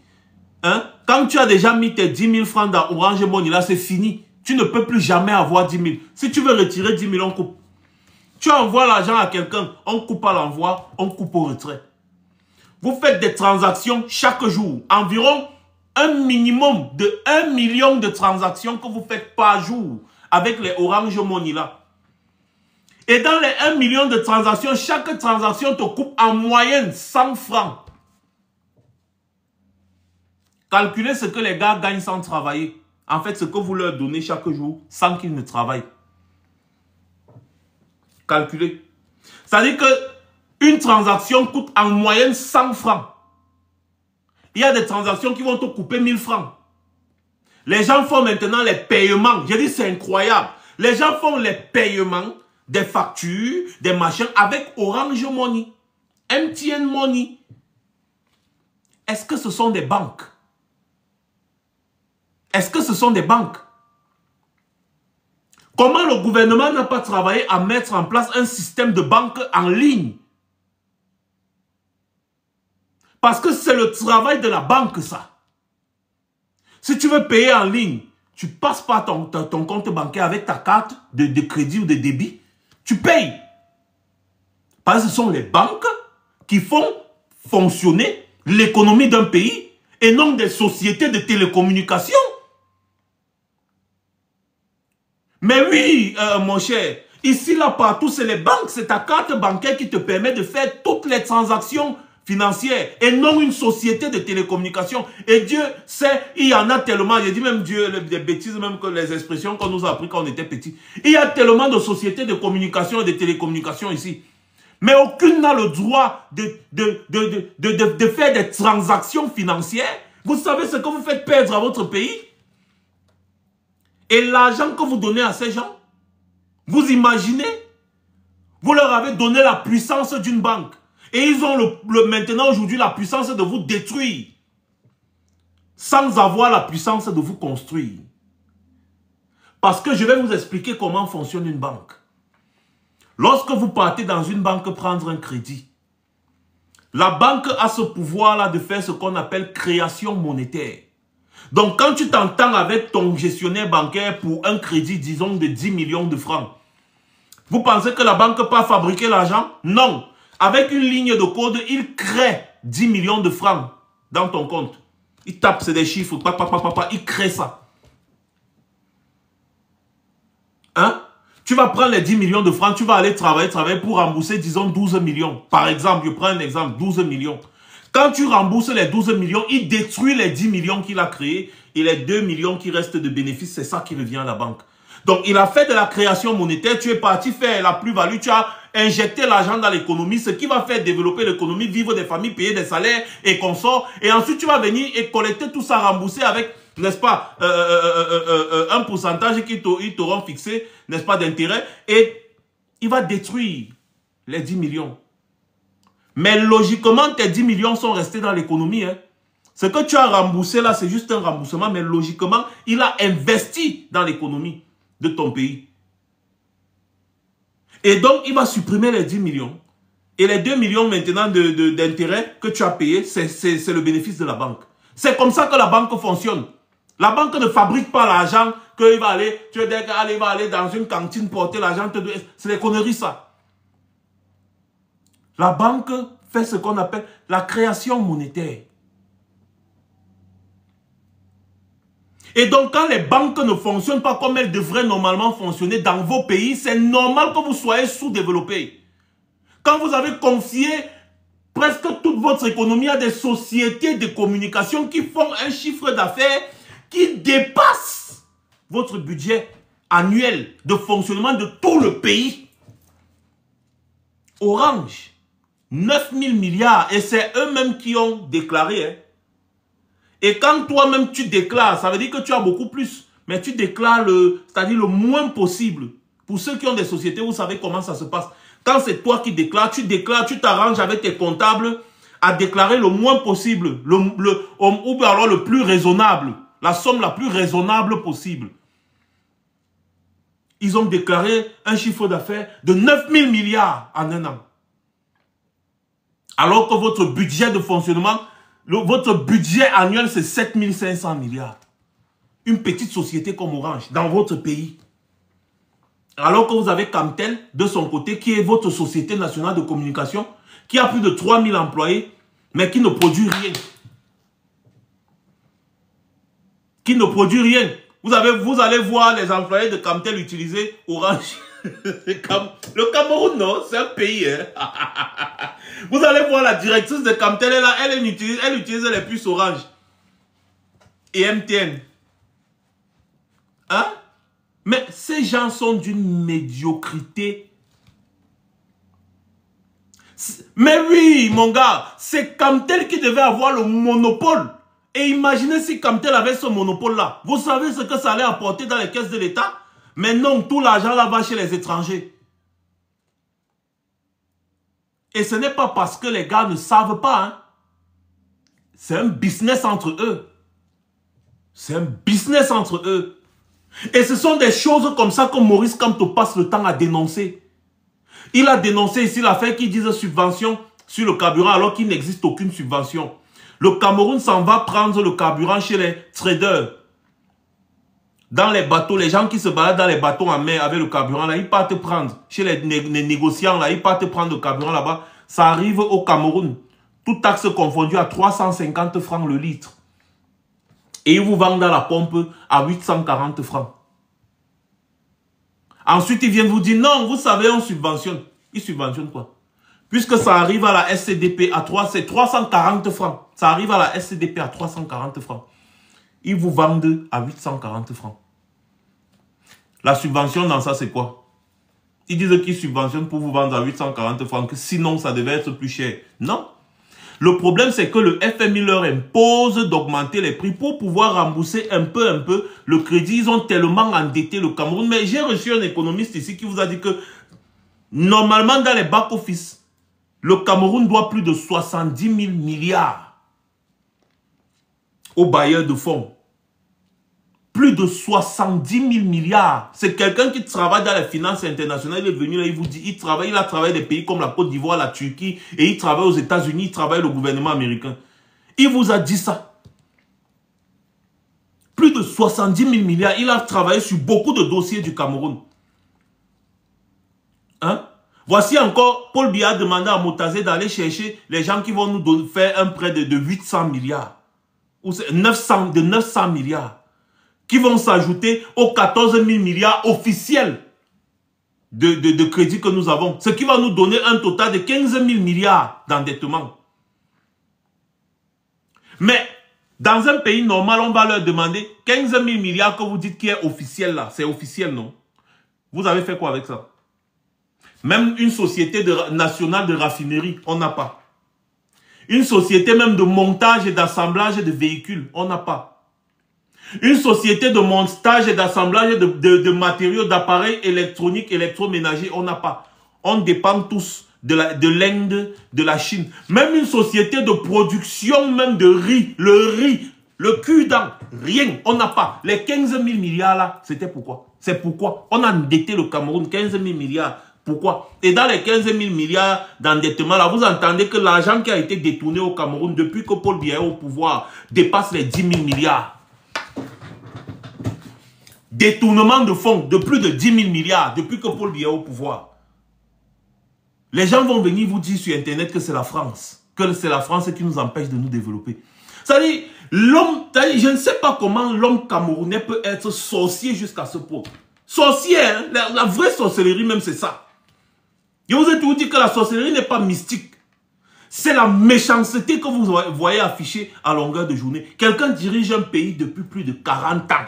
Hein? Quand tu as déjà mis tes 10 000 francs dans Orange Money, là c'est fini. Tu ne peux plus jamais avoir 10 000. Si tu veux retirer 10 000, on coupe. Tu envoies l'argent à quelqu'un, on coupe à l'envoi, on coupe au retrait. Vous faites des transactions chaque jour. Environ un minimum de 1 million de transactions que vous faites par jour avec les Orange Money là. Et dans les 1 million de transactions, chaque transaction te coupe en moyenne 100 francs. Calculez ce que les gars gagnent sans travailler. En fait, ce que vous leur donnez chaque jour sans qu'ils ne travaillent. Calculez. C'est-à-dire que une transaction coûte en moyenne 100 francs. Il y a des transactions qui vont te couper 1000 francs. Les gens font maintenant les paiements. J'ai dit c'est incroyable. Les gens font les paiements des factures, des machins avec Orange Money, MTN Money. Est-ce que ce sont des banques? Est-ce que ce sont des banques? Comment le gouvernement n'a pas travaillé à mettre en place un système de banque en ligne? Parce que c'est le travail de la banque, ça. Si tu veux payer en ligne, tu passes par ton compte bancaire avec ta carte de crédit ou de débit. Tu payes. Parce que ce sont les banques qui font fonctionner l'économie d'un pays et non des sociétés de télécommunications. Mais oui, mon cher, ici, là, partout, c'est les banques. C'est ta carte bancaire qui te permet de faire toutes les transactions financières et non une société de télécommunications. Et Dieu sait, il y en a tellement, j'ai dit même Dieu, des bêtises, même que les expressions qu'on nous a appris quand on était petits. Il y a tellement de sociétés de communication et de télécommunications ici. Mais aucune n'a le droit de faire des transactions financières. Vous savez ce que vous faites perdre à votre pays? Et l'argent que vous donnez à ces gens, vous imaginez? Vous leur avez donné la puissance d'une banque. Et ils ont maintenant aujourd'hui la puissance de vous détruire. Sans avoir la puissance de vous construire. Parce que je vais vous expliquer comment fonctionne une banque. Lorsque vous partez dans une banque prendre un crédit, la banque a ce pouvoir-là de faire ce qu'on appelle création monétaire. Donc quand tu t'entends avec ton gestionnaire bancaire pour un crédit, disons, de 10 millions de francs, vous pensez que la banque peut fabriquer l'argent? Non. Avec une ligne de code, il crée 10 millions de francs dans ton compte. Il tape, c'est des chiffres, il crée ça. Hein? Tu vas prendre les 10 millions de francs, tu vas aller travailler pour rembourser, disons, 12 millions. Par exemple, je prends un exemple, 12 millions. Quand tu rembourses les 12 millions, il détruit les 10 millions qu'il a créés et les 2 millions qui restent de bénéfices, c'est ça qui revient à la banque. Donc, il a fait de la création monétaire, tu es parti faire la plus-value, tu as injecté l'argent dans l'économie, ce qui va faire développer l'économie, vivre des familles, payer des salaires et consorts. Et ensuite, tu vas venir et collecter tout ça, rembourser avec, n'est-ce pas, un pourcentage qu'ils t'auront fixé, n'est-ce pas, d'intérêt. Et il va détruire les 10 millions. Mais logiquement, tes 10 millions sont restés dans l'économie. Hein. Ce que tu as remboursé là, c'est juste un remboursement, mais logiquement, il a investi dans l'économie de ton pays. Et donc, il va supprimer les 10 millions. Et les 2 millions maintenant d'intérêt que tu as payé, c'est le bénéfice de la banque. C'est comme ça que la banque fonctionne. La banque ne fabrique pas l'argent qu'il va aller, il va aller dans une cantine porter l'argent. C'est des conneries ça. La banque fait ce qu'on appelle la création monétaire. Et donc, quand les banques ne fonctionnent pas comme elles devraient normalement fonctionner dans vos pays, c'est normal que vous soyez sous-développés. Quand vous avez confié presque toute votre économie à des sociétés de communication qui font un chiffre d'affaires qui dépasse votre budget annuel de fonctionnement de tout le pays. Orange, 9 000 milliards, et c'est eux-mêmes qui ont déclaré. Hein. Et quand toi-même tu déclares, ça veut dire que tu as beaucoup plus, mais tu déclares c'est-à-dire le moins possible. Pour ceux qui ont des sociétés, vous savez comment ça se passe. Quand c'est toi qui déclares, tu t'arranges avec tes comptables à déclarer le moins possible, ou alors le plus raisonnable, la somme la plus raisonnable possible. Ils ont déclaré un chiffre d'affaires de 9 000 milliards en un an. Alors que votre budget de fonctionnement, votre budget annuel, c'est 7 500 milliards. Une petite société comme Orange, dans votre pays. Alors que vous avez Camtel, de son côté, qui est votre société nationale de communication, qui a plus de 3 000 employés, mais qui ne produit rien. Qui ne produit rien. Vous allez voir les employés de Camtel utiliser Orange. Le Cameroun, non, c'est un pays. Hein. Vous allez voir la directrice de Camtel, elle utilise les puces Orange. Et MTN. Hein? Mais ces gens sont d'une médiocrité. Mais oui, mon gars, c'est Camtel qui devait avoir le monopole. Et imaginez si Camtel avait ce monopole-là. Vous savez ce que ça allait apporter dans les caisses de l'État? Mais non, tout l'argent là va chez les étrangers. Et ce n'est pas parce que les gars ne savent pas. Hein. C'est un business entre eux. C'est un business entre eux. Et ce sont des choses comme ça que Maurice Kamto passe le temps à dénoncer. Il a dénoncé ici l'affaire qui disent subvention sur le carburant alors qu'il n'existe aucune subvention. Le Cameroun s'en va prendre le carburant chez les traders. Dans les bateaux, les gens qui se baladent dans les bateaux en mer avec le carburant, là, ils partent prendre. Chez les négociants, là, ils partent prendre le carburant là-bas. Ça arrive au Cameroun. Toute taxe confondue à 350 francs le litre. Et ils vous vendent dans la pompe à 840 francs. Ensuite, ils viennent vous dire, non, vous savez, on subventionne. Ils subventionnent quoi? Puisque ça arrive à la SCDP à 340 francs. Ça arrive à la SCDP à 340 francs. Ils vous vendent à 840 francs. La subvention dans ça, c'est quoi? Ils disent qu'ils subventionnent pour vous vendre à 840 francs, que sinon ça devait être plus cher. Non. Le problème, c'est que le FMI leur impose d'augmenter les prix pour pouvoir rembourser un peu le crédit. Ils ont tellement endetté le Cameroun. Mais j'ai reçu un économiste ici qui vous a dit que normalement, dans les back-office, le Cameroun doit plus de 70 000 milliards aux bailleurs de fonds. Plus de 70 000 milliards. C'est quelqu'un qui travaille dans les finances internationales. Il est venu là, il vous dit, il a travaillé des pays comme la Côte d'Ivoire, la Turquie, et il travaille aux États-Unis, il travaille le gouvernement américain. Il vous a dit ça. Plus de 70 000 milliards. Il a travaillé sur beaucoup de dossiers du Cameroun. Hein? Voici encore, Paul Biya a demandé à Motazé d'aller chercher les gens qui vont nous faire un prêt de 800 milliards. Ou 900 milliards. Qui vont s'ajouter aux 14 000 milliards officiels de crédit que nous avons. Ce qui va nous donner un total de 15 000 milliards d'endettement. Mais dans un pays normal, on va leur demander 15 000 milliards que vous dites qui est officiel là. C'est officiel, non? Vous avez fait quoi avec ça? Même une société nationale de raffinerie, on n'a pas. Une société même de montage et d'assemblage de véhicules, on n'a pas. Une société de montage et d'assemblage de matériaux, d'appareils électroniques, électroménagers, on n'a pas. On dépend tous de l'Inde, de la Chine. Même une société de production même de riz, le cul-dent, rien, on n'a pas. Les 15 000 milliards là, c'était pourquoi? C'est pourquoi on a endetté le Cameroun, 15 000 milliards. Pourquoi? Et dans les 15 000 milliards d'endettement, là, vous entendez que l'argent qui a été détourné au Cameroun depuis que Paul Biya est au pouvoir dépasse les 10 000 milliards. Détournement de fonds de plus de 10 000 milliards depuis que Paul Biya est au pouvoir. Les gens vont venir vous dire sur Internet que c'est la France. Que c'est la France qui nous empêche de nous développer. C'est-à-dire, je ne sais pas comment l'homme camerounais peut être sorcier jusqu'à ce point. Sorcier, hein? La vraie sorcellerie même, c'est ça. Je vous ai toujours dit que la sorcellerie n'est pas mystique. C'est la méchanceté que vous voyez affichée à longueur de journée. Quelqu'un dirige un pays depuis plus de 40 ans.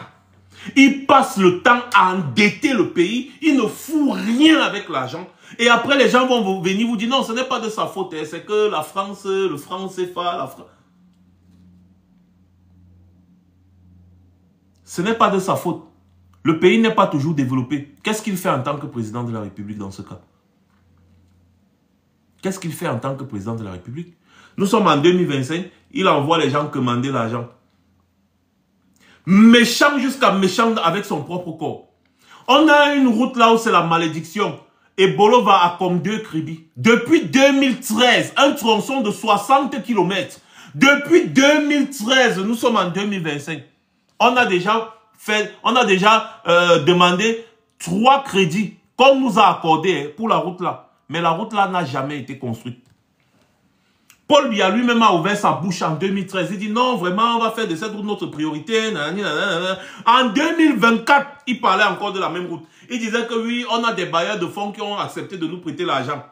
Il passe le temps à endetter le pays. Il ne fout rien avec l'argent. Et après, les gens vont venir vous dire, non, ce n'est pas de sa faute. Hein, c'est que la France, le franc CFA, la France... Ce n'est pas de sa faute. Le pays n'est pas toujours développé. Qu'est-ce qu'il fait en tant que président de la République dans ce cas? Qu'est-ce qu'il fait en tant que président de la République? Nous sommes en 2025. Il envoie les gens commander l'argent. Méchant jusqu'à méchant avec son propre corps. On a une route là où c'est la malédiction. Et Bolo va à comme 2 crédits. Depuis 2013, un tronçon de 60 km. Depuis 2013, nous sommes en 2025. On a déjà demandé 3 crédits qu'on nous a accordés pour la route là. Mais la route là n'a jamais été construite. Paul Biya lui-même a ouvert sa bouche en 2013. Il dit non, vraiment, on va faire de cette route notre priorité. En 2024, il parlait encore de la même route. Il disait que oui, on a des bailleurs de fonds qui ont accepté de nous prêter l'argent.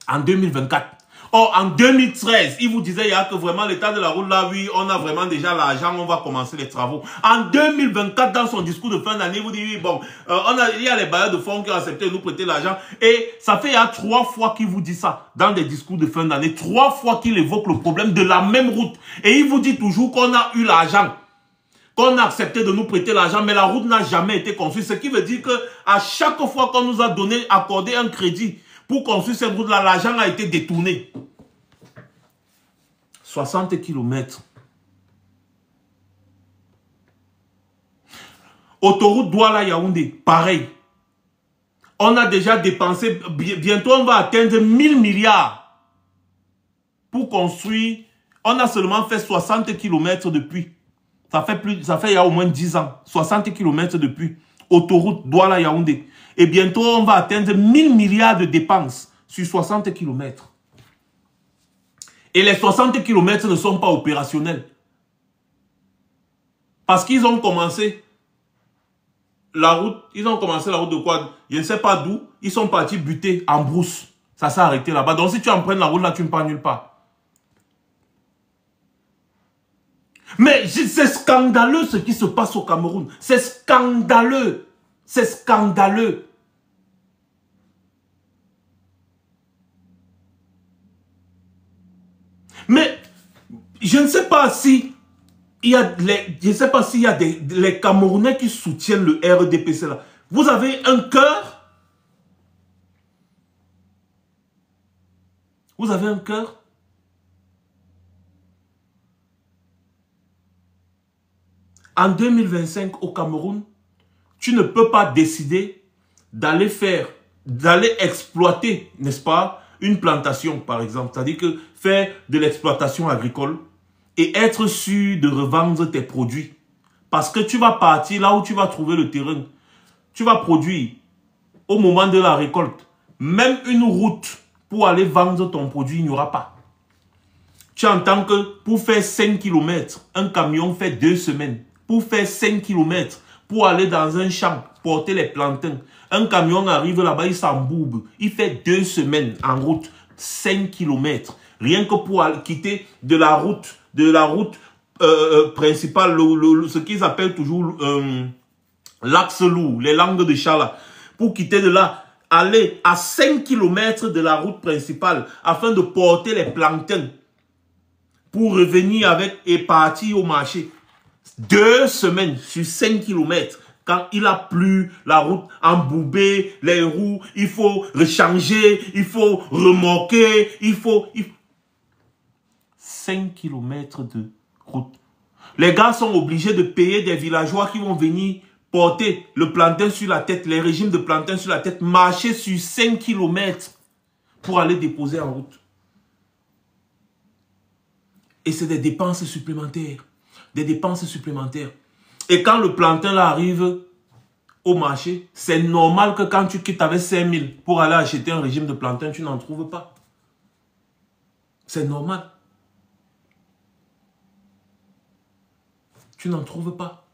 En 2024. Or, en 2013, il vous disait que vraiment l'état de la route là, oui, on a vraiment déjà l'argent, on va commencer les travaux. En 2024, dans son discours de fin d'année, il vous dit, oui, bon, il y a les bailleurs de fonds qui ont accepté de nous prêter l'argent. Et ça fait 3 fois qu'il vous dit ça, dans des discours de fin d'année. 3 fois qu'il évoque le problème de la même route. Et il vous dit toujours qu'on a eu l'argent, qu'on a accepté de nous prêter l'argent, mais la route n'a jamais été construite. Ce qui veut dire que à chaque fois qu'on nous a accordé un crédit, pour construire cette route-là, l'argent a été détourné. 60 km. Autoroute Douala-Yaoundé, pareil. On a déjà dépensé, bientôt on va atteindre 1000 milliards pour construire. On a seulement fait 60 km depuis. Ça fait il y a au moins 10 ans. 60 km depuis. Autoroute Douala-Yaoundé. Et bientôt, on va atteindre 1000 milliards de dépenses sur 60 km. Et les 60 km ne sont pas opérationnels. Parce qu'ils ont commencé la route. Ils ont commencé la route de quoi? Je ne sais pas d'où. Ils sont partis buter en brousse. Ça s'est arrêté là-bas. Donc si tu empruntes la route là, tu ne pars nulle part. Mais c'est scandaleux ce qui se passe au Cameroun. C'est scandaleux. C'est scandaleux. Mais je ne sais pas si il y a les Camerounais qui soutiennent le RDPC là. Vous avez un cœur? Vous avez un cœur? En 2025 au Cameroun, tu ne peux pas décider d'aller exploiter, n'est-ce pas, une plantation, par exemple. C'est-à-dire que faire de l'exploitation agricole et être sûr de revendre tes produits. Parce que tu vas partir là où tu vas trouver le terrain. Tu vas produire au moment de la récolte. Même une route pour aller vendre ton produit, il n'y aura pas. Tu entends que pour faire 5 km, un camion fait 2 semaines. Pour faire 5 km, pour aller dans un champ, porter les plantains. Un camion arrive là-bas, il s'embourbe. Il fait 2 semaines en route, 5 km. Rien que pour quitter de la route principale, ce qu'ils appellent toujours l'axe lourd, les langues de chat là. Pour quitter de là, aller à 5 km de la route principale afin de porter les plantains. Pour revenir avec et partir au marché. 2 semaines sur 5 km. Quand il a plu, la route embourbée, les roues, il faut rechanger, il faut remorquer, il faut... 5 km de route. Les gars sont obligés de payer des villageois qui vont venir porter le plantain sur la tête, les régimes de plantain sur la tête, marcher sur 5 km pour aller déposer en route. Et c'est des dépenses supplémentaires. Des dépenses supplémentaires. Et quand le plantain là arrive au marché, c'est normal que quand tu quittes avec 5 000 pour aller acheter un régime de plantain, tu n'en trouves pas. C'est normal. Tu n'en trouves pas.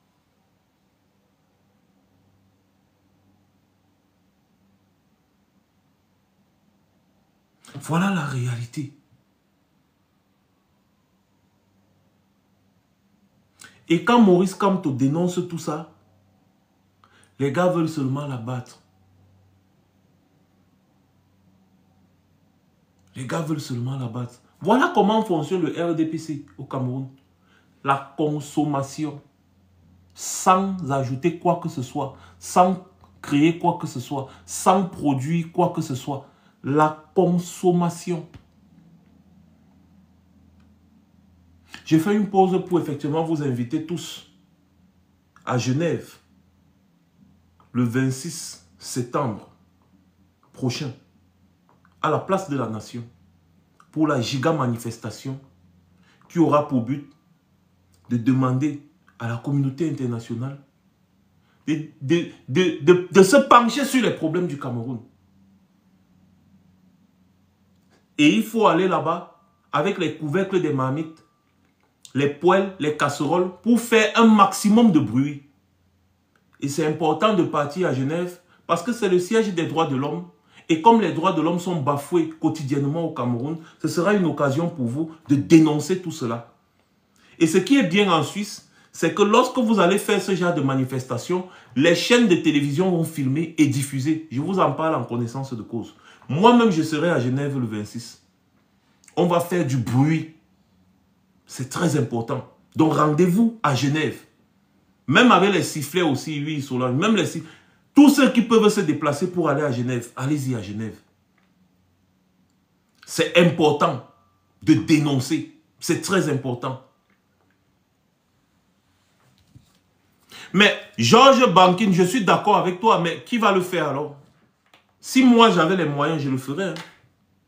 Voilà la réalité. Et quand Maurice Kamto dénonce tout ça, les gars veulent seulement la battre. Les gars veulent seulement la battre. Voilà comment fonctionne le RDPC au Cameroun. La consommation. Sans ajouter quoi que ce soit. Sans créer quoi que ce soit. Sans produire quoi que ce soit. La consommation. J'ai fait une pause pour effectivement vous inviter tous à Genève le 26 septembre prochain à la place de la Nation pour la giga manifestation qui aura pour but de demander à la communauté internationale de se pencher sur les problèmes du Cameroun. Et il faut aller là-bas avec les couvercles des marmites, les poêles, les casseroles, pour faire un maximum de bruit. Et c'est important de partir à Genève parce que c'est le siège des droits de l'homme. Et comme les droits de l'homme sont bafoués quotidiennement au Cameroun, ce sera une occasion pour vous de dénoncer tout cela. Et ce qui est bien en Suisse, c'est que lorsque vous allez faire ce genre de manifestation, les chaînes de télévision vont filmer et diffuser. Je vous en parle en connaissance de cause. Moi-même, je serai à Genève le 26. On va faire du bruit. C'est très important. Donc, rendez-vous à Genève. Même avec les sifflets aussi, oui, ils sont là. Même les sifflets. Tous ceux qui peuvent se déplacer pour aller à Genève, allez-y à Genève. C'est important de dénoncer. C'est très important. Mais Georges Bankin, je suis d'accord avec toi, mais qui va le faire alors? Si moi j'avais les moyens, je le ferais. Hein.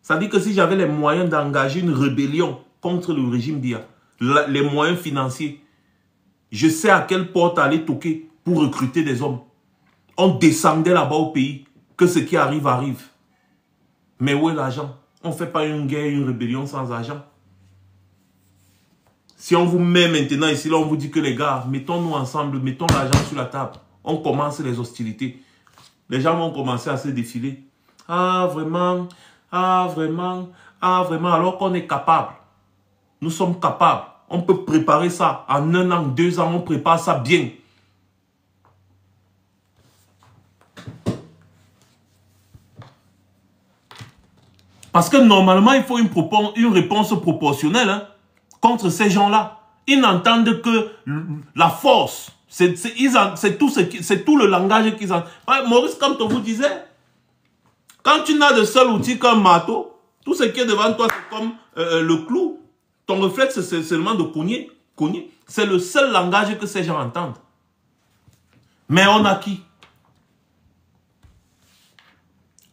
Ça dit que si j'avais les moyens d'engager une rébellion contre le régime Biya, les moyens financiers, je sais à quelle porte aller toquer pour recruter des hommes. On descendait là-bas au pays, que ce qui arrive, arrive. Mais où est l'argent? On ne fait pas une guerre, une rébellion sans argent. Si on vous met maintenant ici, là, on vous dit que les gars, mettons-nous ensemble, mettons l'argent sur la table. On commence les hostilités. Les gens vont commencer à se défiler. Ah, vraiment, ah, vraiment, ah, vraiment, alors qu'on est capable. Nous sommes capables. On peut préparer ça en 1 an, 2 ans, on prépare ça bien. Parce que normalement, il faut une réponse proportionnelle hein, contre ces gens-là. Ils n'entendent que la force. C'est tout le langage qu'ils ont. Maurice, comme on vous disait, quand tu n'as de seul outil qu'un marteau, tout ce qui est devant toi, c'est comme le clou. Ton réflexe, c'est seulement de cogner. C'est le seul langage que ces gens entendent. Mais on a qui?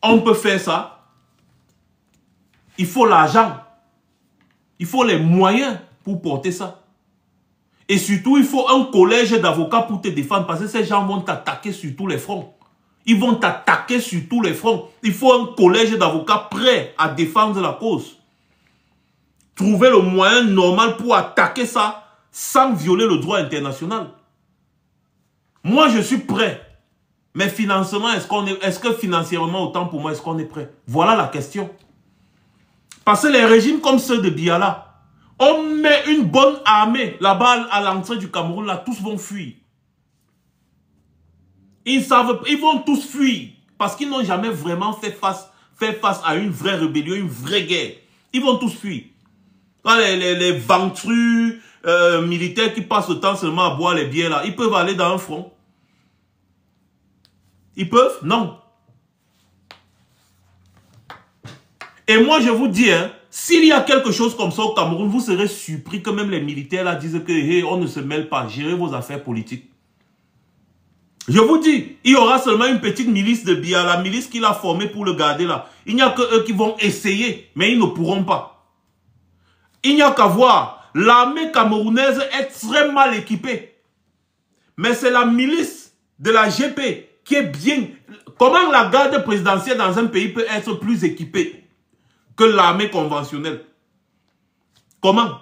On peut faire ça. Il faut l'argent. Il faut les moyens pour porter ça. Et surtout, il faut un collège d'avocats pour te défendre. Parce que ces gens vont t'attaquer sur tous les fronts. Ils vont t'attaquer sur tous les fronts. Il faut un collège d'avocats prêt à défendre la cause. Trouver le moyen normal pour attaquer ça sans violer le droit international. Moi, je suis prêt. Mais financement, est-ce que financièrement, autant pour moi, est-ce qu'on est prêt? Voilà la question. Parce que les régimes comme ceux de Biya là, on met une bonne armée là-bas à l'entrée du Cameroun, là, tous vont fuir. Ils vont tous fuir parce qu'ils n'ont jamais vraiment fait face à une vraie rébellion, une vraie guerre. Ils vont tous fuir. Les ventrus militaires qui passent le temps seulement à boire les bières là, ils peuvent aller dans un front. Ils peuvent? Non. Et moi, je vous dis, hein, s'il y a quelque chose comme ça au Cameroun, vous serez surpris que même les militaires là disent que hey, on ne se mêle pas, gérez vos affaires politiques. Je vous dis, il y aura seulement une petite milice de Biya, la milice qu'il a formée pour le garder là. Il n'y a que eux qui vont essayer, mais ils ne pourront pas. Il n'y a qu'à voir, l'armée camerounaise est très mal équipée. Mais c'est la milice de la GP qui est bien... Comment la garde présidentielle dans un pays peut être plus équipée que l'armée conventionnelle? Comment?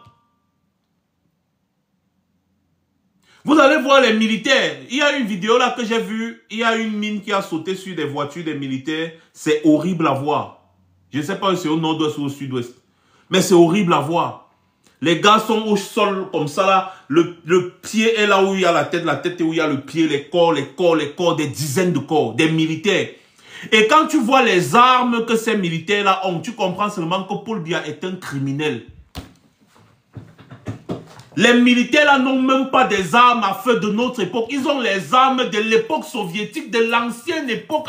Vous allez voir les militaires. Il y a une vidéo là que j'ai vue. Il y a une mine qui a sauté sur des voitures des militaires. C'est horrible à voir. Je ne sais pas si c'est au nord-ouest ou au sud-ouest. Mais c'est horrible à voir. Les gars sont au sol comme ça là. Le pied est là où il y a la tête est où il y a le pied, les corps, des dizaines de corps, des militaires. Et quand tu vois les armes que ces militaires-là ont, tu comprends seulement que Paul Biya est un criminel. Les militaires-là n'ont même pas des armes à feu de notre époque. Ils ont les armes de l'époque soviétique, de l'ancienne époque,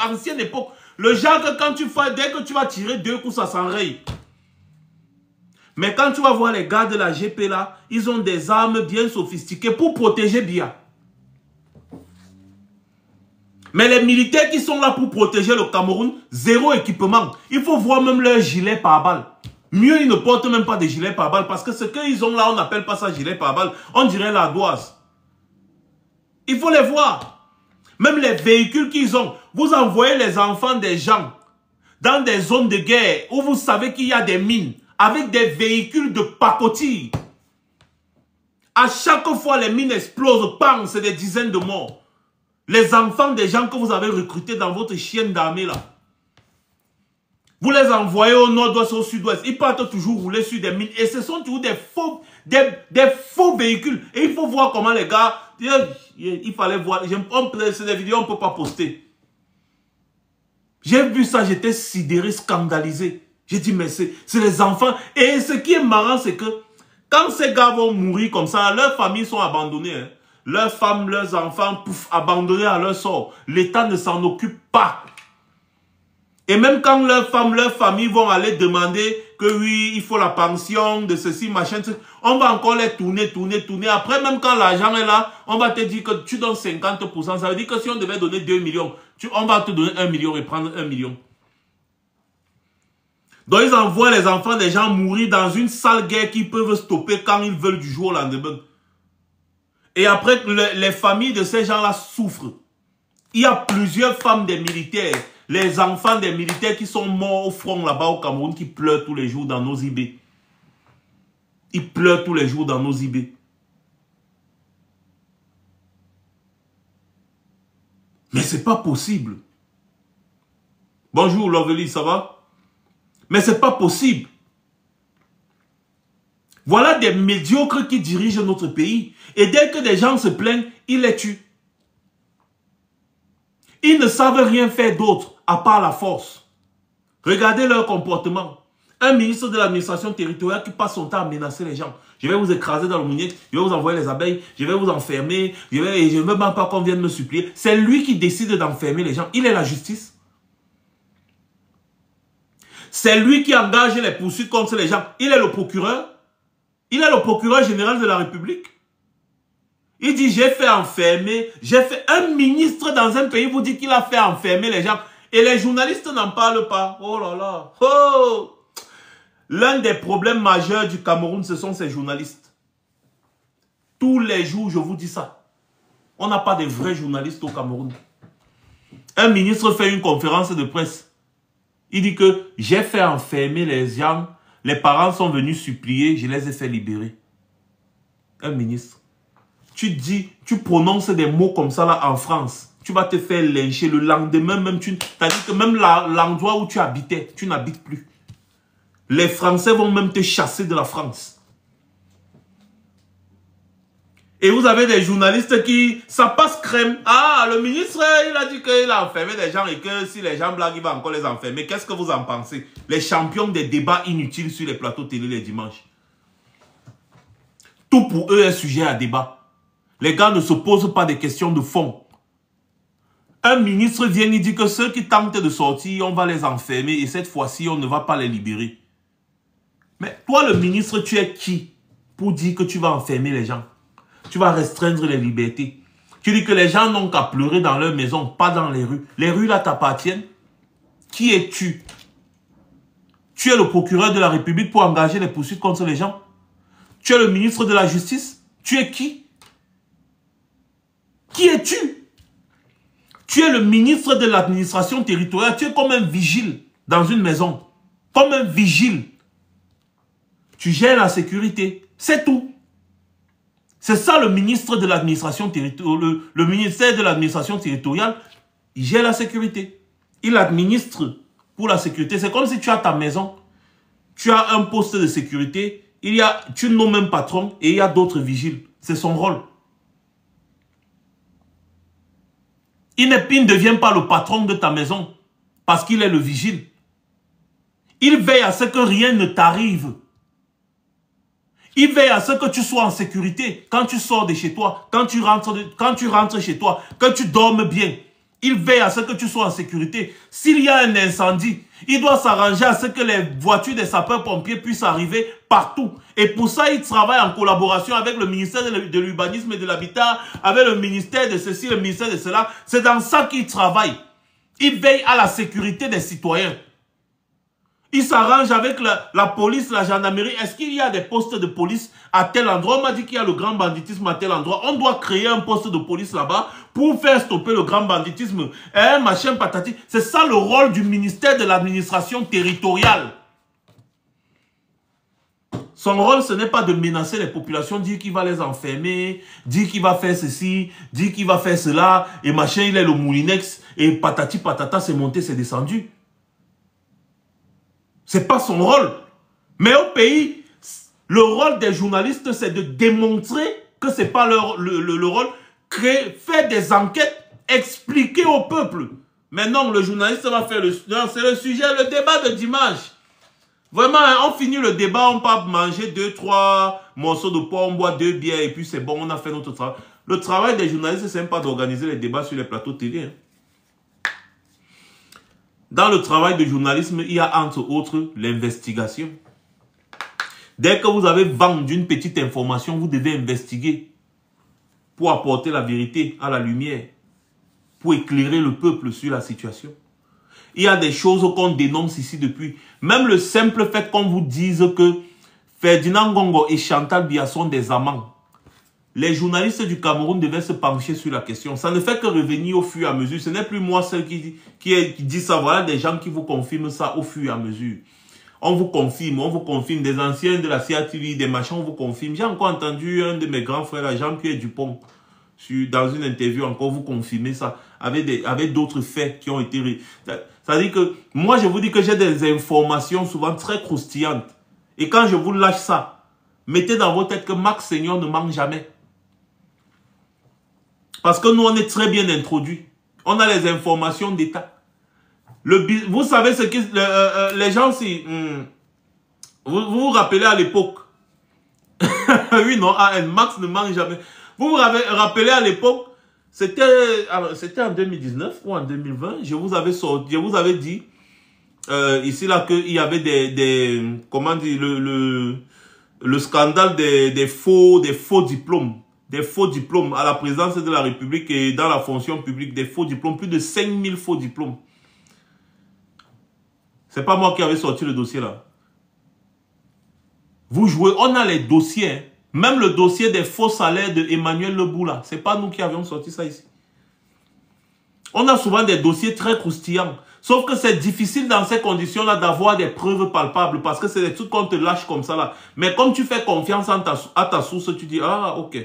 Le genre que quand tu fais, dès que tu vas tirer 2 coups, ça s'enraye. Mais quand tu vas voir les gars de la GP là, ils ont des armes bien sophistiquées pour protéger Biya. Mais les militaires qui sont là pour protéger le Cameroun, zéro équipement. Il faut voir même leur gilet pare-balles. Mieux, ils ne portent même pas de gilet pare-balles parce que ce qu'ils ont là, on n'appelle pas ça gilet pare-balles. On dirait l'ardoise. Il faut les voir. Même les véhicules qu'ils ont. Vous envoyez les enfants des gens dans des zones de guerre où vous savez qu'il y a des mines avec des véhicules de pacotille. À chaque fois, les mines explosent. Bang, c'est des dizaines de morts. Les enfants des gens que vous avez recrutés dans votre chienne d'armée là. Vous les envoyez au nord-ouest, au sud-ouest. Ils partent toujours rouler sur des mines. Et ce sont toujours des faux véhicules. Et il faut voir comment les gars... Il fallait voir... C'est des vidéos qu'on ne peut pas poster. J'ai vu ça, j'étais sidéré, scandalisé. J'ai dit, mais c'est les enfants. Et ce qui est marrant, c'est que quand ces gars vont mourir comme ça, leurs familles sont abandonnées. Hein. Leurs femmes, leurs enfants, pouf, abandonnés à leur sort. L'État ne s'en occupe pas. Et même quand leurs femmes, leurs familles vont aller demander que oui, il faut la pension de ceci, machin, on va encore les tourner. Après, même quand l'argent est là, on va te dire que tu donnes 50%. Ça veut dire que si on devait donner 2 millions, on va te donner 1 million et prendre 1 million. Donc ils envoient les enfants des gens mourir dans une sale guerre qu'ils peuvent stopper quand ils veulent du jour au lendemain. Et après, les familles de ces gens-là souffrent. Il y a plusieurs femmes des militaires, les enfants des militaires qui sont morts au front là-bas au Cameroun, qui pleurent tous les jours dans nos IB. Ils pleurent tous les jours dans nos IB. Mais c'est pas possible. Bonjour Lovely, ça va? Mais c'est pas possible. Voilà des médiocres qui dirigent notre pays. Et dès que des gens se plaignent, ils les tuent. Ils ne savent rien faire d'autre à part la force. Regardez leur comportement. Un ministre de l'administration territoriale qui passe son temps à menacer les gens. Je vais vous écraser dans le mounier, je vais vous envoyer les abeilles, je vais vous enfermer, je ne veux même pas qu'on vienne me supplier. C'est lui qui décide d'enfermer les gens. Il est la justice. C'est lui qui engage les poursuites contre les gens. Il est le procureur. Il est le procureur général de la République. Il dit, j'ai fait enfermer, j'ai fait un ministre dans un pays, vous dit qu'il a fait enfermer les gens. Et les journalistes n'en parlent pas. Oh là là. Oh! L'un des problèmes majeurs du Cameroun, ce sont ces journalistes. Tous les jours, je vous dis ça. On n'a pas de vrais journalistes au Cameroun. Un ministre fait une conférence de presse. Il dit que j'ai fait enfermer les gens. Les parents sont venus supplier, je les ai fait libérer. Un ministre. Tu dis, tu prononces des mots comme ça là en France. Tu vas te faire lyncher le lendemain même. T'as dit que même l'endroit où tu habitais, tu n'habites plus. Les Français vont même te chasser de la France. Et vous avez des journalistes qui, ça passe crème. Ah, le ministre, il a dit qu'il a enfermé des gens et que si les gens blaguent, il va encore les enfermer. Qu'est-ce que vous en pensez? Les champions des débats inutiles sur les plateaux télé les dimanches. Tout pour eux est sujet à débat. Les gars ne se posent pas des questions de fond. Un ministre vient et dit que ceux qui tentent de sortir, on va les enfermer et cette fois-ci, on ne va pas les libérer. Mais toi, le ministre, tu es qui pour dire que tu vas enfermer les gens? Tu vas restreindre les libertés. Tu dis que les gens n'ont qu'à pleurer dans leur maison, pas dans les rues. Les rues là t'appartiennent. Qui es-tu? Tu es le procureur de la République pour engager les poursuites contre les gens? Tu es le ministre de la Justice? Tu es qui? Qui es-tu? Tu es le ministre de l'administration territoriale. Tu es comme un vigile dans une maison. Comme un vigile. Tu gères la sécurité. C'est tout. C'est ça le ministre de l'administration territoriale. Le ministère de l'administration territoriale, il gère la sécurité. Il administre pour la sécurité. C'est comme si tu as ta maison, tu as un poste de sécurité, tu nommes un patron et il y a d'autres vigiles. C'est son rôle. Il ne devient pas le patron de ta maison parce qu'il est le vigile. Il veille à ce que rien ne t'arrive. Il veille à ce que tu sois en sécurité quand tu sors de chez toi, quand tu rentres chez toi, que tu dormes bien. Il veille à ce que tu sois en sécurité. S'il y a un incendie, il doit s'arranger à ce que les voitures des sapeurs-pompiers puissent arriver partout. Et pour ça, il travaille en collaboration avec le ministère de l'urbanisme et de l'habitat, avec le ministère de ceci, le ministère de cela. C'est dans ça qu'il travaille. Il veille à la sécurité des citoyens. Il s'arrange avec la police, la gendarmerie. Est-ce qu'il y a des postes de police à tel endroit? On m'a dit qu'il y a le grand banditisme à tel endroit. On doit créer un poste de police là-bas pour faire stopper le grand banditisme. Machin patati. C'est ça le rôle du ministère de l'administration territoriale. Son rôle, ce n'est pas de menacer les populations, dire qu'il va les enfermer, dire qu'il va faire ceci, dire qu'il va faire cela, et machin, il est le moulinex, et patati patata, c'est monté, c'est descendu. C'est pas son rôle. Mais au pays, le rôle des journalistes, c'est de démontrer que c'est pas le rôle. Faire des enquêtes, expliquer au peuple. Mais non, le journaliste va faire c'est le sujet, le débat de dimanche. Vraiment, on finit le débat, on peut manger 2-3 morceaux de poids, on boit 2 bières et puis c'est bon, on a fait notre travail. Le travail des journalistes, c'est même pas d'organiser les débats sur les plateaux télé. Hein. Dans le travail de journalisme, il y a entre autres l'investigation. Dès que vous avez vendu une petite information, vous devez investiguer pour apporter la vérité à la lumière, pour éclairer le peuple sur la situation. Il y a des choses qu'on dénonce ici depuis. Même le simple fait qu'on vous dise que Ferdinand Ngongo et Chantal Biya sont des amants. Les journalistes du Cameroun devaient se pencher sur la question. Ça ne fait que revenir au fur et à mesure. Ce n'est plus moi seul qui dit ça. Voilà des gens qui vous confirment ça au fur et à mesure. On vous confirme. Des anciens de la CATV, des machins, on vous confirme. J'ai encore entendu un de mes grands frères, Jean-Pierre Dupont, dans une interview encore vous confirmer ça, avec d'autres faits qui ont été... Ça veut dire que, moi je vous dis que j'ai des informations souvent très croustillantes. Et quand je vous lâche ça, mettez dans votre tête que Max Seigneur ne manque jamais. Parce que nous, on est très bien introduits. On a les informations d'État. Vous savez ce que... les gens, si... vous vous rappelez à l'époque. Oui, non, Max ne manque jamais. Vous vous rappelez à l'époque, c'était en 2019 ou en 2020, je vous avais dit, ici là, qu'il y avait comment dire, le scandale des faux diplômes. Des faux diplômes à la présidence de la République et dans la fonction publique, des faux diplômes, plus de 5000 faux diplômes. C'est pas moi qui avais sorti le dossier là. Vous jouez, on a les dossiers, hein. Même le dossier des faux salaires de Emmanuel Lebou là, c'est pas nous qui avions sorti ça ici. On a souvent des dossiers très croustillants. Sauf que c'est difficile dans ces conditions-là d'avoir des preuves palpables parce que c'est des trucs qu'on te lâche comme ça là. Mais comme tu fais confiance à ta source, tu dis, ah ok.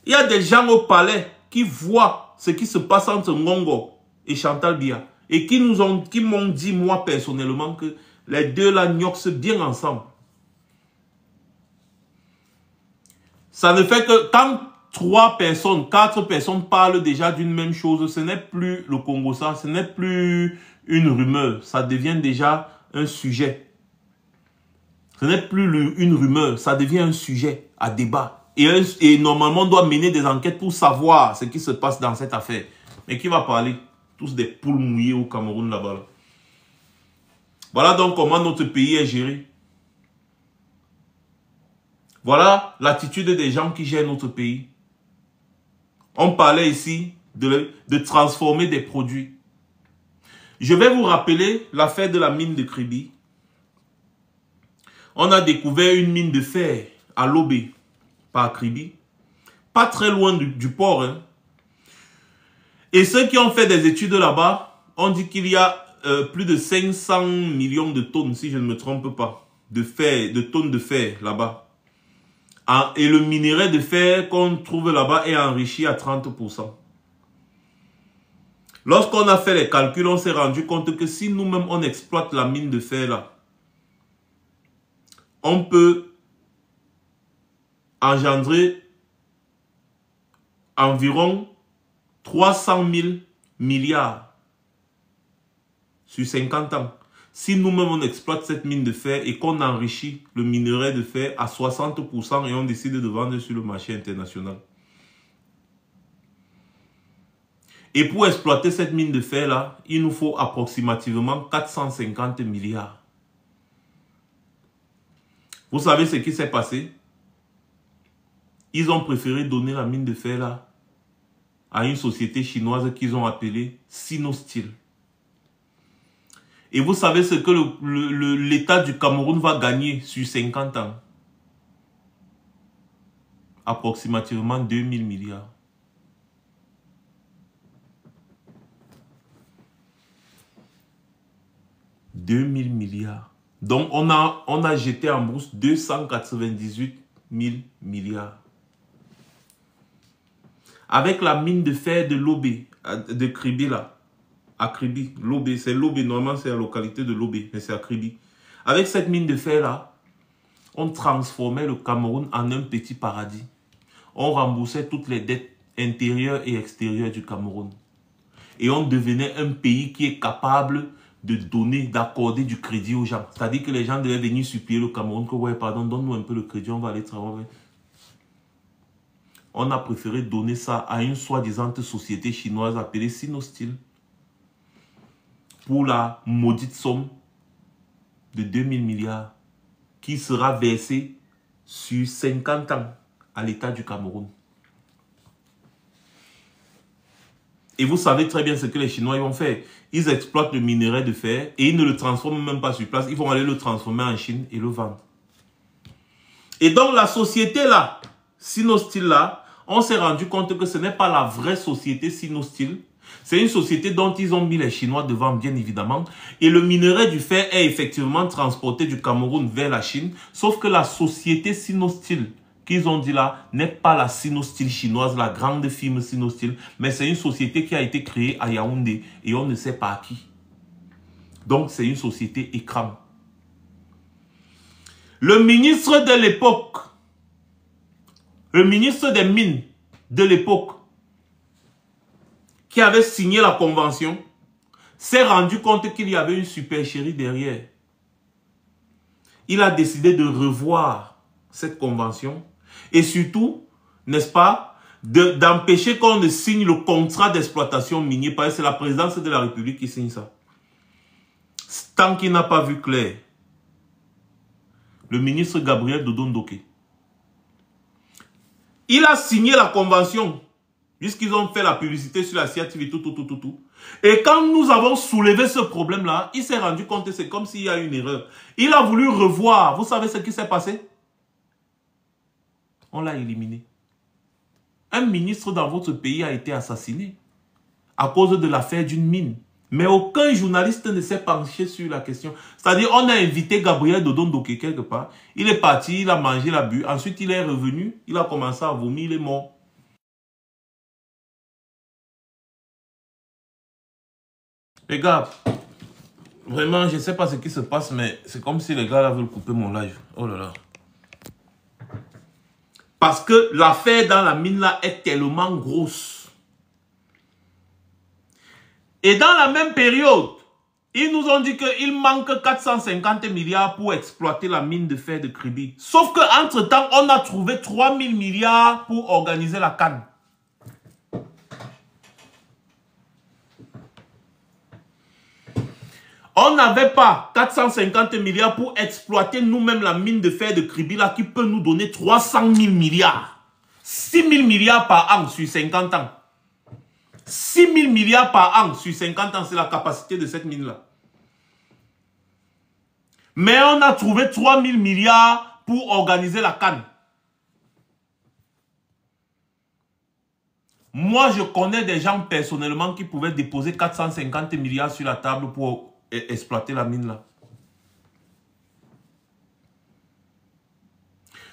Il y a des gens au palais qui voient ce qui se passe entre Ngongo et Chantal Biya et qui m'ont dit, moi personnellement, que les deux là gnoxent bien ensemble. Ça ne fait que quand 3 personnes, 4 personnes parlent déjà d'une même chose, ce n'est plus le Congo ça, ce n'est plus une rumeur, ça devient déjà un sujet. Ce n'est plus une rumeur, ça devient un sujet à débat. Et normalement, on doit mener des enquêtes pour savoir ce qui se passe dans cette affaire. Mais qui va parler? Tous des poules mouillées au Cameroun là-bas. Là. Voilà donc comment notre pays est géré. Voilà l'attitude des gens qui gèrent notre pays. On parlait ici de transformer des produits. Je vais vous rappeler l'affaire de la mine de Kribi. On a découvert une mine de fer à Lobé, par Kribi. Pas très loin du port. Hein. Et ceux qui ont fait des études là-bas, on dit qu'il y a plus de 500 millions de tonnes, si je ne me trompe pas, de tonnes de fer là-bas. Et le minerai de fer qu'on trouve là-bas est enrichi à 30%. Lorsqu'on a fait les calculs, on s'est rendu compte que si nous-mêmes on exploite la mine de fer là, on peut engendrer environ 300 000 milliards sur 50 ans. Si nous-mêmes on exploite cette mine de fer et qu'on enrichit le minerai de fer à 60% et on décide de vendre sur le marché international. Et pour exploiter cette mine de fer là, il nous faut approximativement 450 milliards. Vous savez ce qui s'est passé? Ils ont préféré donner la mine de fer là à une société chinoise qu'ils ont appelée Sinosteel. Et vous savez ce que l'État du Cameroun va gagner sur 50 ans? Approximativement 2000 milliards. « 2000 milliards. Donc, on a jeté en bourse 298 000 milliards. Avec la mine de fer de Lobé, de Kribi là, à Kribi, Lobé, c'est Lobé, normalement c'est la localité de Lobé, mais c'est à Kribi. Avec cette mine de fer là, on transformait le Cameroun en un petit paradis. On remboursait toutes les dettes intérieures et extérieures du Cameroun. Et on devenait un pays qui est capable de donner, d'accorder du crédit aux gens. C'est-à-dire que les gens devaient venir supplier le Cameroun que, ouais, pardon, donne-nous un peu le crédit, on va aller travailler. On a préféré donner ça à une soi-disant société chinoise appelée Sinosteel pour la maudite somme de 2000 milliards qui sera versée sur 50 ans à l'État du Cameroun. Et vous savez très bien ce que les Chinois vont faire. Ils exploitent le minerai de fer et ils ne le transforment même pas sur place. Ils vont aller le transformer en Chine et le vendre. Et donc la société là, Sinosteel là, on s'est rendu compte que ce n'est pas la vraie société Sinosteel. C'est une société dont ils ont mis les Chinois devant, bien évidemment. Et le minerai du fer est effectivement transporté du Cameroun vers la Chine. Sauf que la société Sinosteel qu'ils ont dit là n'est pas la Sinosteel chinoise, la grande firme Sinosteel, mais c'est une société qui a été créée à Yaoundé et on ne sait pas à qui. Donc c'est une société écran. Le ministre de l'époque, le ministre des Mines de l'époque, qui avait signé la convention, s'est rendu compte qu'il y avait une supercherie derrière. Il a décidé de revoir cette convention et surtout, n'est-ce pas, d'empêcher qu'on ne signe le contrat d'exploitation minier, parce que c'est la présidence de la République qui signe ça. Tant qu'il n'a pas vu clair, le ministre Gabriel Dodon Ndoké, il a signé la convention, puisqu'ils ont fait la publicité sur la CIA TV, tout. Et quand nous avons soulevé ce problème-là, il s'est rendu compte que c'est comme s'il y a une erreur. Il a voulu revoir. Vous savez ce qui s'est passé? On l'a éliminé. Un ministre dans votre pays a été assassiné à cause de l'affaire d'une mine. Mais aucun journaliste ne s'est penché sur la question. C'est-à-dire, on a invité Gabriel Dodon Ndoké quelque part. Il est parti, il a mangé, il a bu. Ensuite, il est revenu, il a commencé à vomir, il est mort. Les gars, vraiment, je ne sais pas ce qui se passe, mais c'est comme si les gars là veulent couper mon live. Oh là là. Parce que l'affaire dans la mine là est tellement grosse. Et dans la même période, ils nous ont dit qu'il manque 450 milliards pour exploiter la mine de fer de Kribi. Sauf qu'entre-temps, on a trouvé 3000 milliards pour organiser la canne. On n'avait pas 450 milliards pour exploiter nous-mêmes la mine de fer de Kribi là qui peut nous donner 300 000 milliards. 6 000 milliards par an sur 50 ans. 6 000 milliards par an sur 50 ans, c'est la capacité de cette mine-là. Mais on a trouvé 3 000 milliards pour organiser la canne. Moi, je connais des gens personnellement qui pouvaient déposer 450 milliards sur la table pour exploiter la mine là.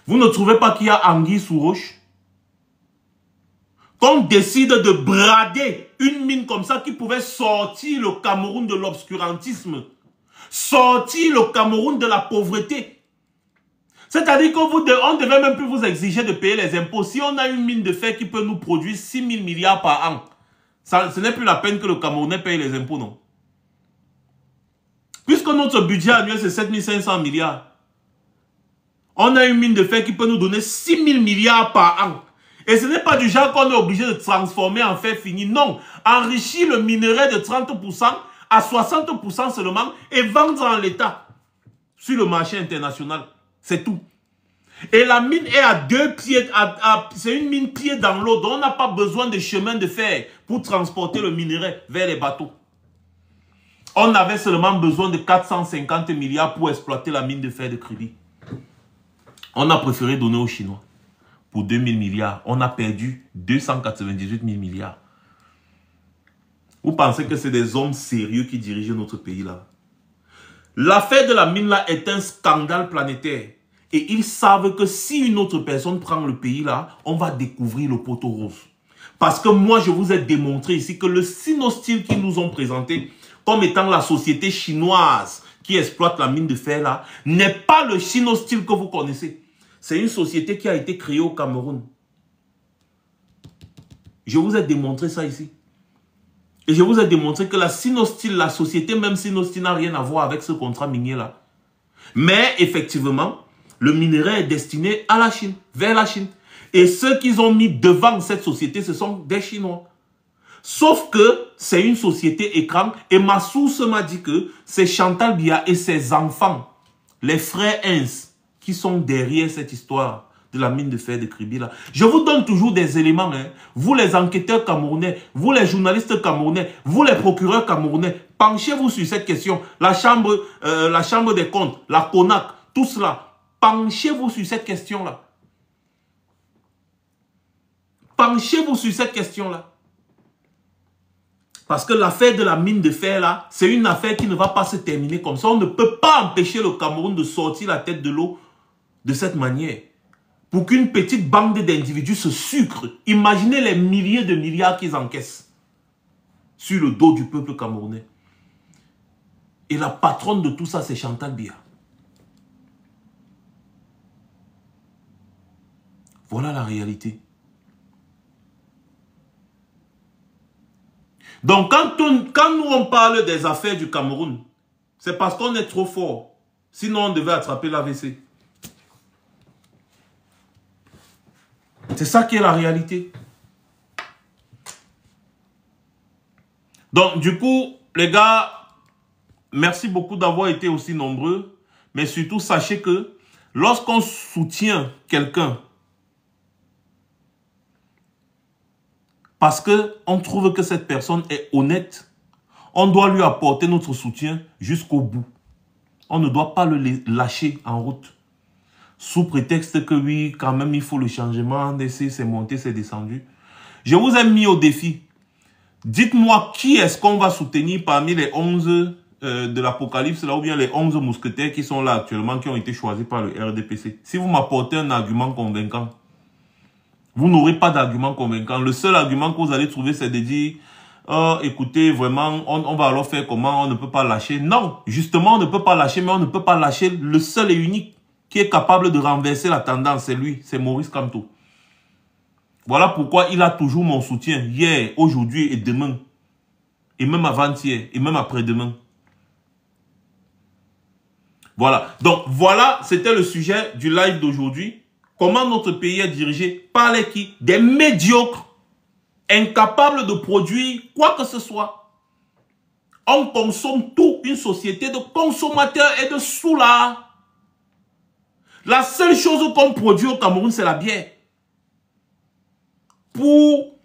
Vous ne trouvez pas qu'il y a anguille sous roche? qu'on décide de brader une mine comme ça qui pouvait sortir le Cameroun de l'obscurantisme, sortir le Cameroun de la pauvreté. C'est-à-dire qu'on ne devait même plus vous exiger de payer les impôts. Si on a une mine de fer qui peut nous produire 6 000 milliards par an, ce n'est plus la peine que le Camerounais paye les impôts, non. Puisque notre budget annuel, c'est 7 500 milliards. On a une mine de fer qui peut nous donner 6 000 milliards par an. Et ce n'est pas du genre qu'on est obligé de transformer en fer fini. Non, enrichir le minerai de 30% à 60% seulement et vendre en l'état sur le marché international. C'est tout. Et la mine est à 2 pieds, c'est une mine pied dans l'eau, donc on n'a pas besoin de chemin de fer pour transporter le minerai vers les bateaux. On avait seulement besoin de 450 milliards pour exploiter la mine de fer de Kribi. On a préféré donner aux Chinois pour 2 000 milliards. On a perdu 298 000 milliards. Vous pensez que c'est des hommes sérieux qui dirigent notre pays là? L'affaire de la mine là est un scandale planétaire. Et ils savent que si une autre personne prend le pays là, on va découvrir le poteau rose. Parce que moi, je vous ai démontré ici que le Sinostyle qu'ils nous ont présenté comme étant la société chinoise qui exploite la mine de fer là, n'est pas le Sinostyle que vous connaissez. C'est une société qui a été créée au Cameroun. Je vous ai démontré ça ici. Et je vous ai démontré que la Sinostyle, la société même Sinostyle n'a rien à voir avec ce contrat minier là. Mais effectivement, le minerai est destiné à la Chine, vers la Chine. Et ceux qu'ils ont mis devant cette société, ce sont des Chinois. Sauf que c'est une société écran. Et ma source m'a dit que c'est Chantal Biya et ses enfants, les frères Hens, qui sont derrière cette histoire de la mine de fer de Kribi là. Je vous donne toujours des éléments. Hein. Vous les enquêteurs camerounais, vous les journalistes camerounais, vous les procureurs camerounais, penchez-vous sur cette question. La chambre des comptes, la CONAC, tout cela. Penchez-vous sur cette question-là. Penchez-vous sur cette question-là. Parce que l'affaire de la mine de fer, là, c'est une affaire qui ne va pas se terminer comme ça. On ne peut pas empêcher le Cameroun de sortir la tête de l'eau de cette manière. Pour qu'une petite bande d'individus se sucre. Imaginez les milliers de milliards qu'ils encaissent sur le dos du peuple camerounais. Et la patronne de tout ça, c'est Chantal Biya. Voilà la réalité. Donc, quand nous on parle des affaires du Cameroun, c'est parce qu'on est trop fort. Sinon, on devait attraper l'AVC. C'est ça qui est la réalité. Donc, du coup, les gars, merci beaucoup d'avoir été aussi nombreux. Mais surtout, sachez que lorsqu'on soutient quelqu'un, parce qu'on trouve que cette personne est honnête, on doit lui apporter notre soutien jusqu'au bout. On ne doit pas le lâcher en route. Sous prétexte que oui, quand même, il faut le changement, c'est monté, c'est descendu. Je vous ai mis au défi. Dites-moi qui est-ce qu'on va soutenir parmi les 11 de l'Apocalypse, là, ou bien les 11 mousquetaires qui sont là actuellement, qui ont été choisis par le RDPC. Si vous m'apportez un argument convaincant, vous n'aurez pas d'argument convaincant. Le seul argument que vous allez trouver, c'est de dire, écoutez, vraiment, on va alors faire comment, on ne peut pas lâcher. Non, justement, on ne peut pas lâcher, mais on ne peut pas lâcher le seul et unique qui est capable de renverser la tendance. C'est lui, c'est Maurice Kamto. Voilà pourquoi il a toujours mon soutien, hier, aujourd'hui et demain. Et même avant-hier, et même après-demain. Voilà. Donc, voilà, c'était le sujet du live d'aujourd'hui. Comment notre pays est dirigé par les qui? Des médiocres, incapables de produire quoi que ce soit. On consomme tout, une société de consommateurs et de soulards. La seule chose qu'on produit au Cameroun, c'est la bière. Pour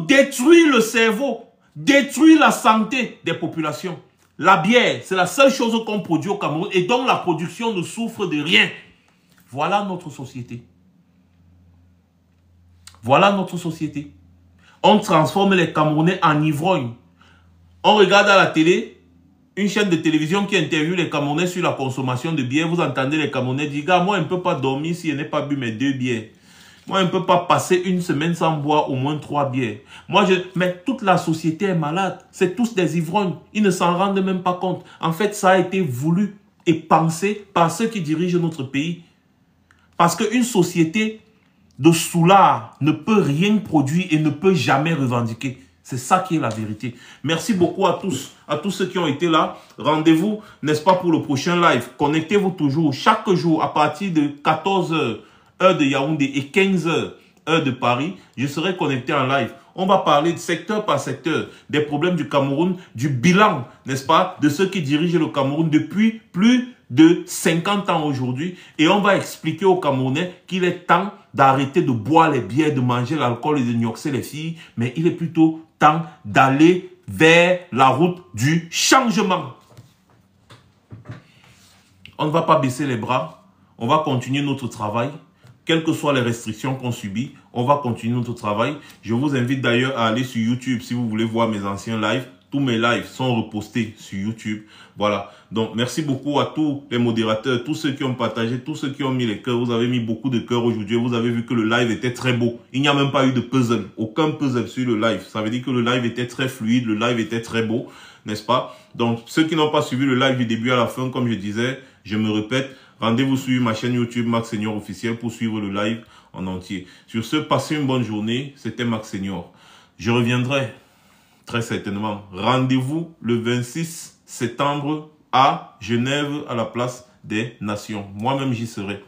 détruire le cerveau, détruire la santé des populations. La bière, c'est la seule chose qu'on produit au Cameroun et dont la production ne souffre de rien. Voilà notre société. Voilà notre société. On transforme les Camerounais en ivrognes. On regarde à la télé, une chaîne de télévision qui interviewe les Camerounais sur la consommation de bière, vous entendez les Camerounais dire, gars, moi, je ne peux pas dormir si je n'ai pas bu mes 2 bières. Moi, je ne peux pas passer une semaine sans boire au moins 3 bières. Mais toute la société est malade. C'est tous des ivrognes. Ils ne s'en rendent même pas compte. En fait, ça a été voulu et pensé par ceux qui dirigent notre pays. Parce qu'une société de soulards ne peut rien produire et ne peut jamais revendiquer. C'est ça qui est la vérité. Merci beaucoup à tous ceux qui ont été là. Rendez-vous, n'est-ce pas, pour le prochain live. Connectez-vous toujours, chaque jour, à partir de 14h, heure de Yaoundé, et 15h, heure de Paris. Je serai connecté en live. On va parler de secteur par secteur, des problèmes du Cameroun, du bilan, n'est-ce pas, de ceux qui dirigent le Cameroun depuis plus de 50 ans aujourd'hui. Et on va expliquer aux Camerounais qu'il est temps d'arrêter de boire les bières, de manger l'alcool et de gnoxer les filles, mais il est plutôt temps d'aller vers la route du changement. On ne va pas baisser les bras, on va continuer notre travail. Quelles que soient les restrictions qu'on subit, on va continuer notre travail. Je vous invite d'ailleurs à aller sur YouTube si vous voulez voir mes anciens lives. Tous mes lives sont repostés sur YouTube. Voilà. Donc, merci beaucoup à tous les modérateurs, tous ceux qui ont partagé, tous ceux qui ont mis les cœurs. Vous avez mis beaucoup de cœurs aujourd'hui. Vous avez vu que le live était très beau. Il n'y a même pas eu de puzzle. Aucun puzzle sur le live. Ça veut dire que le live était très fluide. Le live était très beau. N'est-ce pas? Donc, ceux qui n'ont pas suivi le live du début à la fin, comme je disais, je me répète, rendez-vous sur ma chaîne YouTube Max Senior officiel pour suivre le live en entier. Sur ce, passez une bonne journée. C'était Max Senior. Je reviendrai très certainement. Rendez-vous le 26 septembre à Genève, à la place des Nations. Moi-même, j'y serai.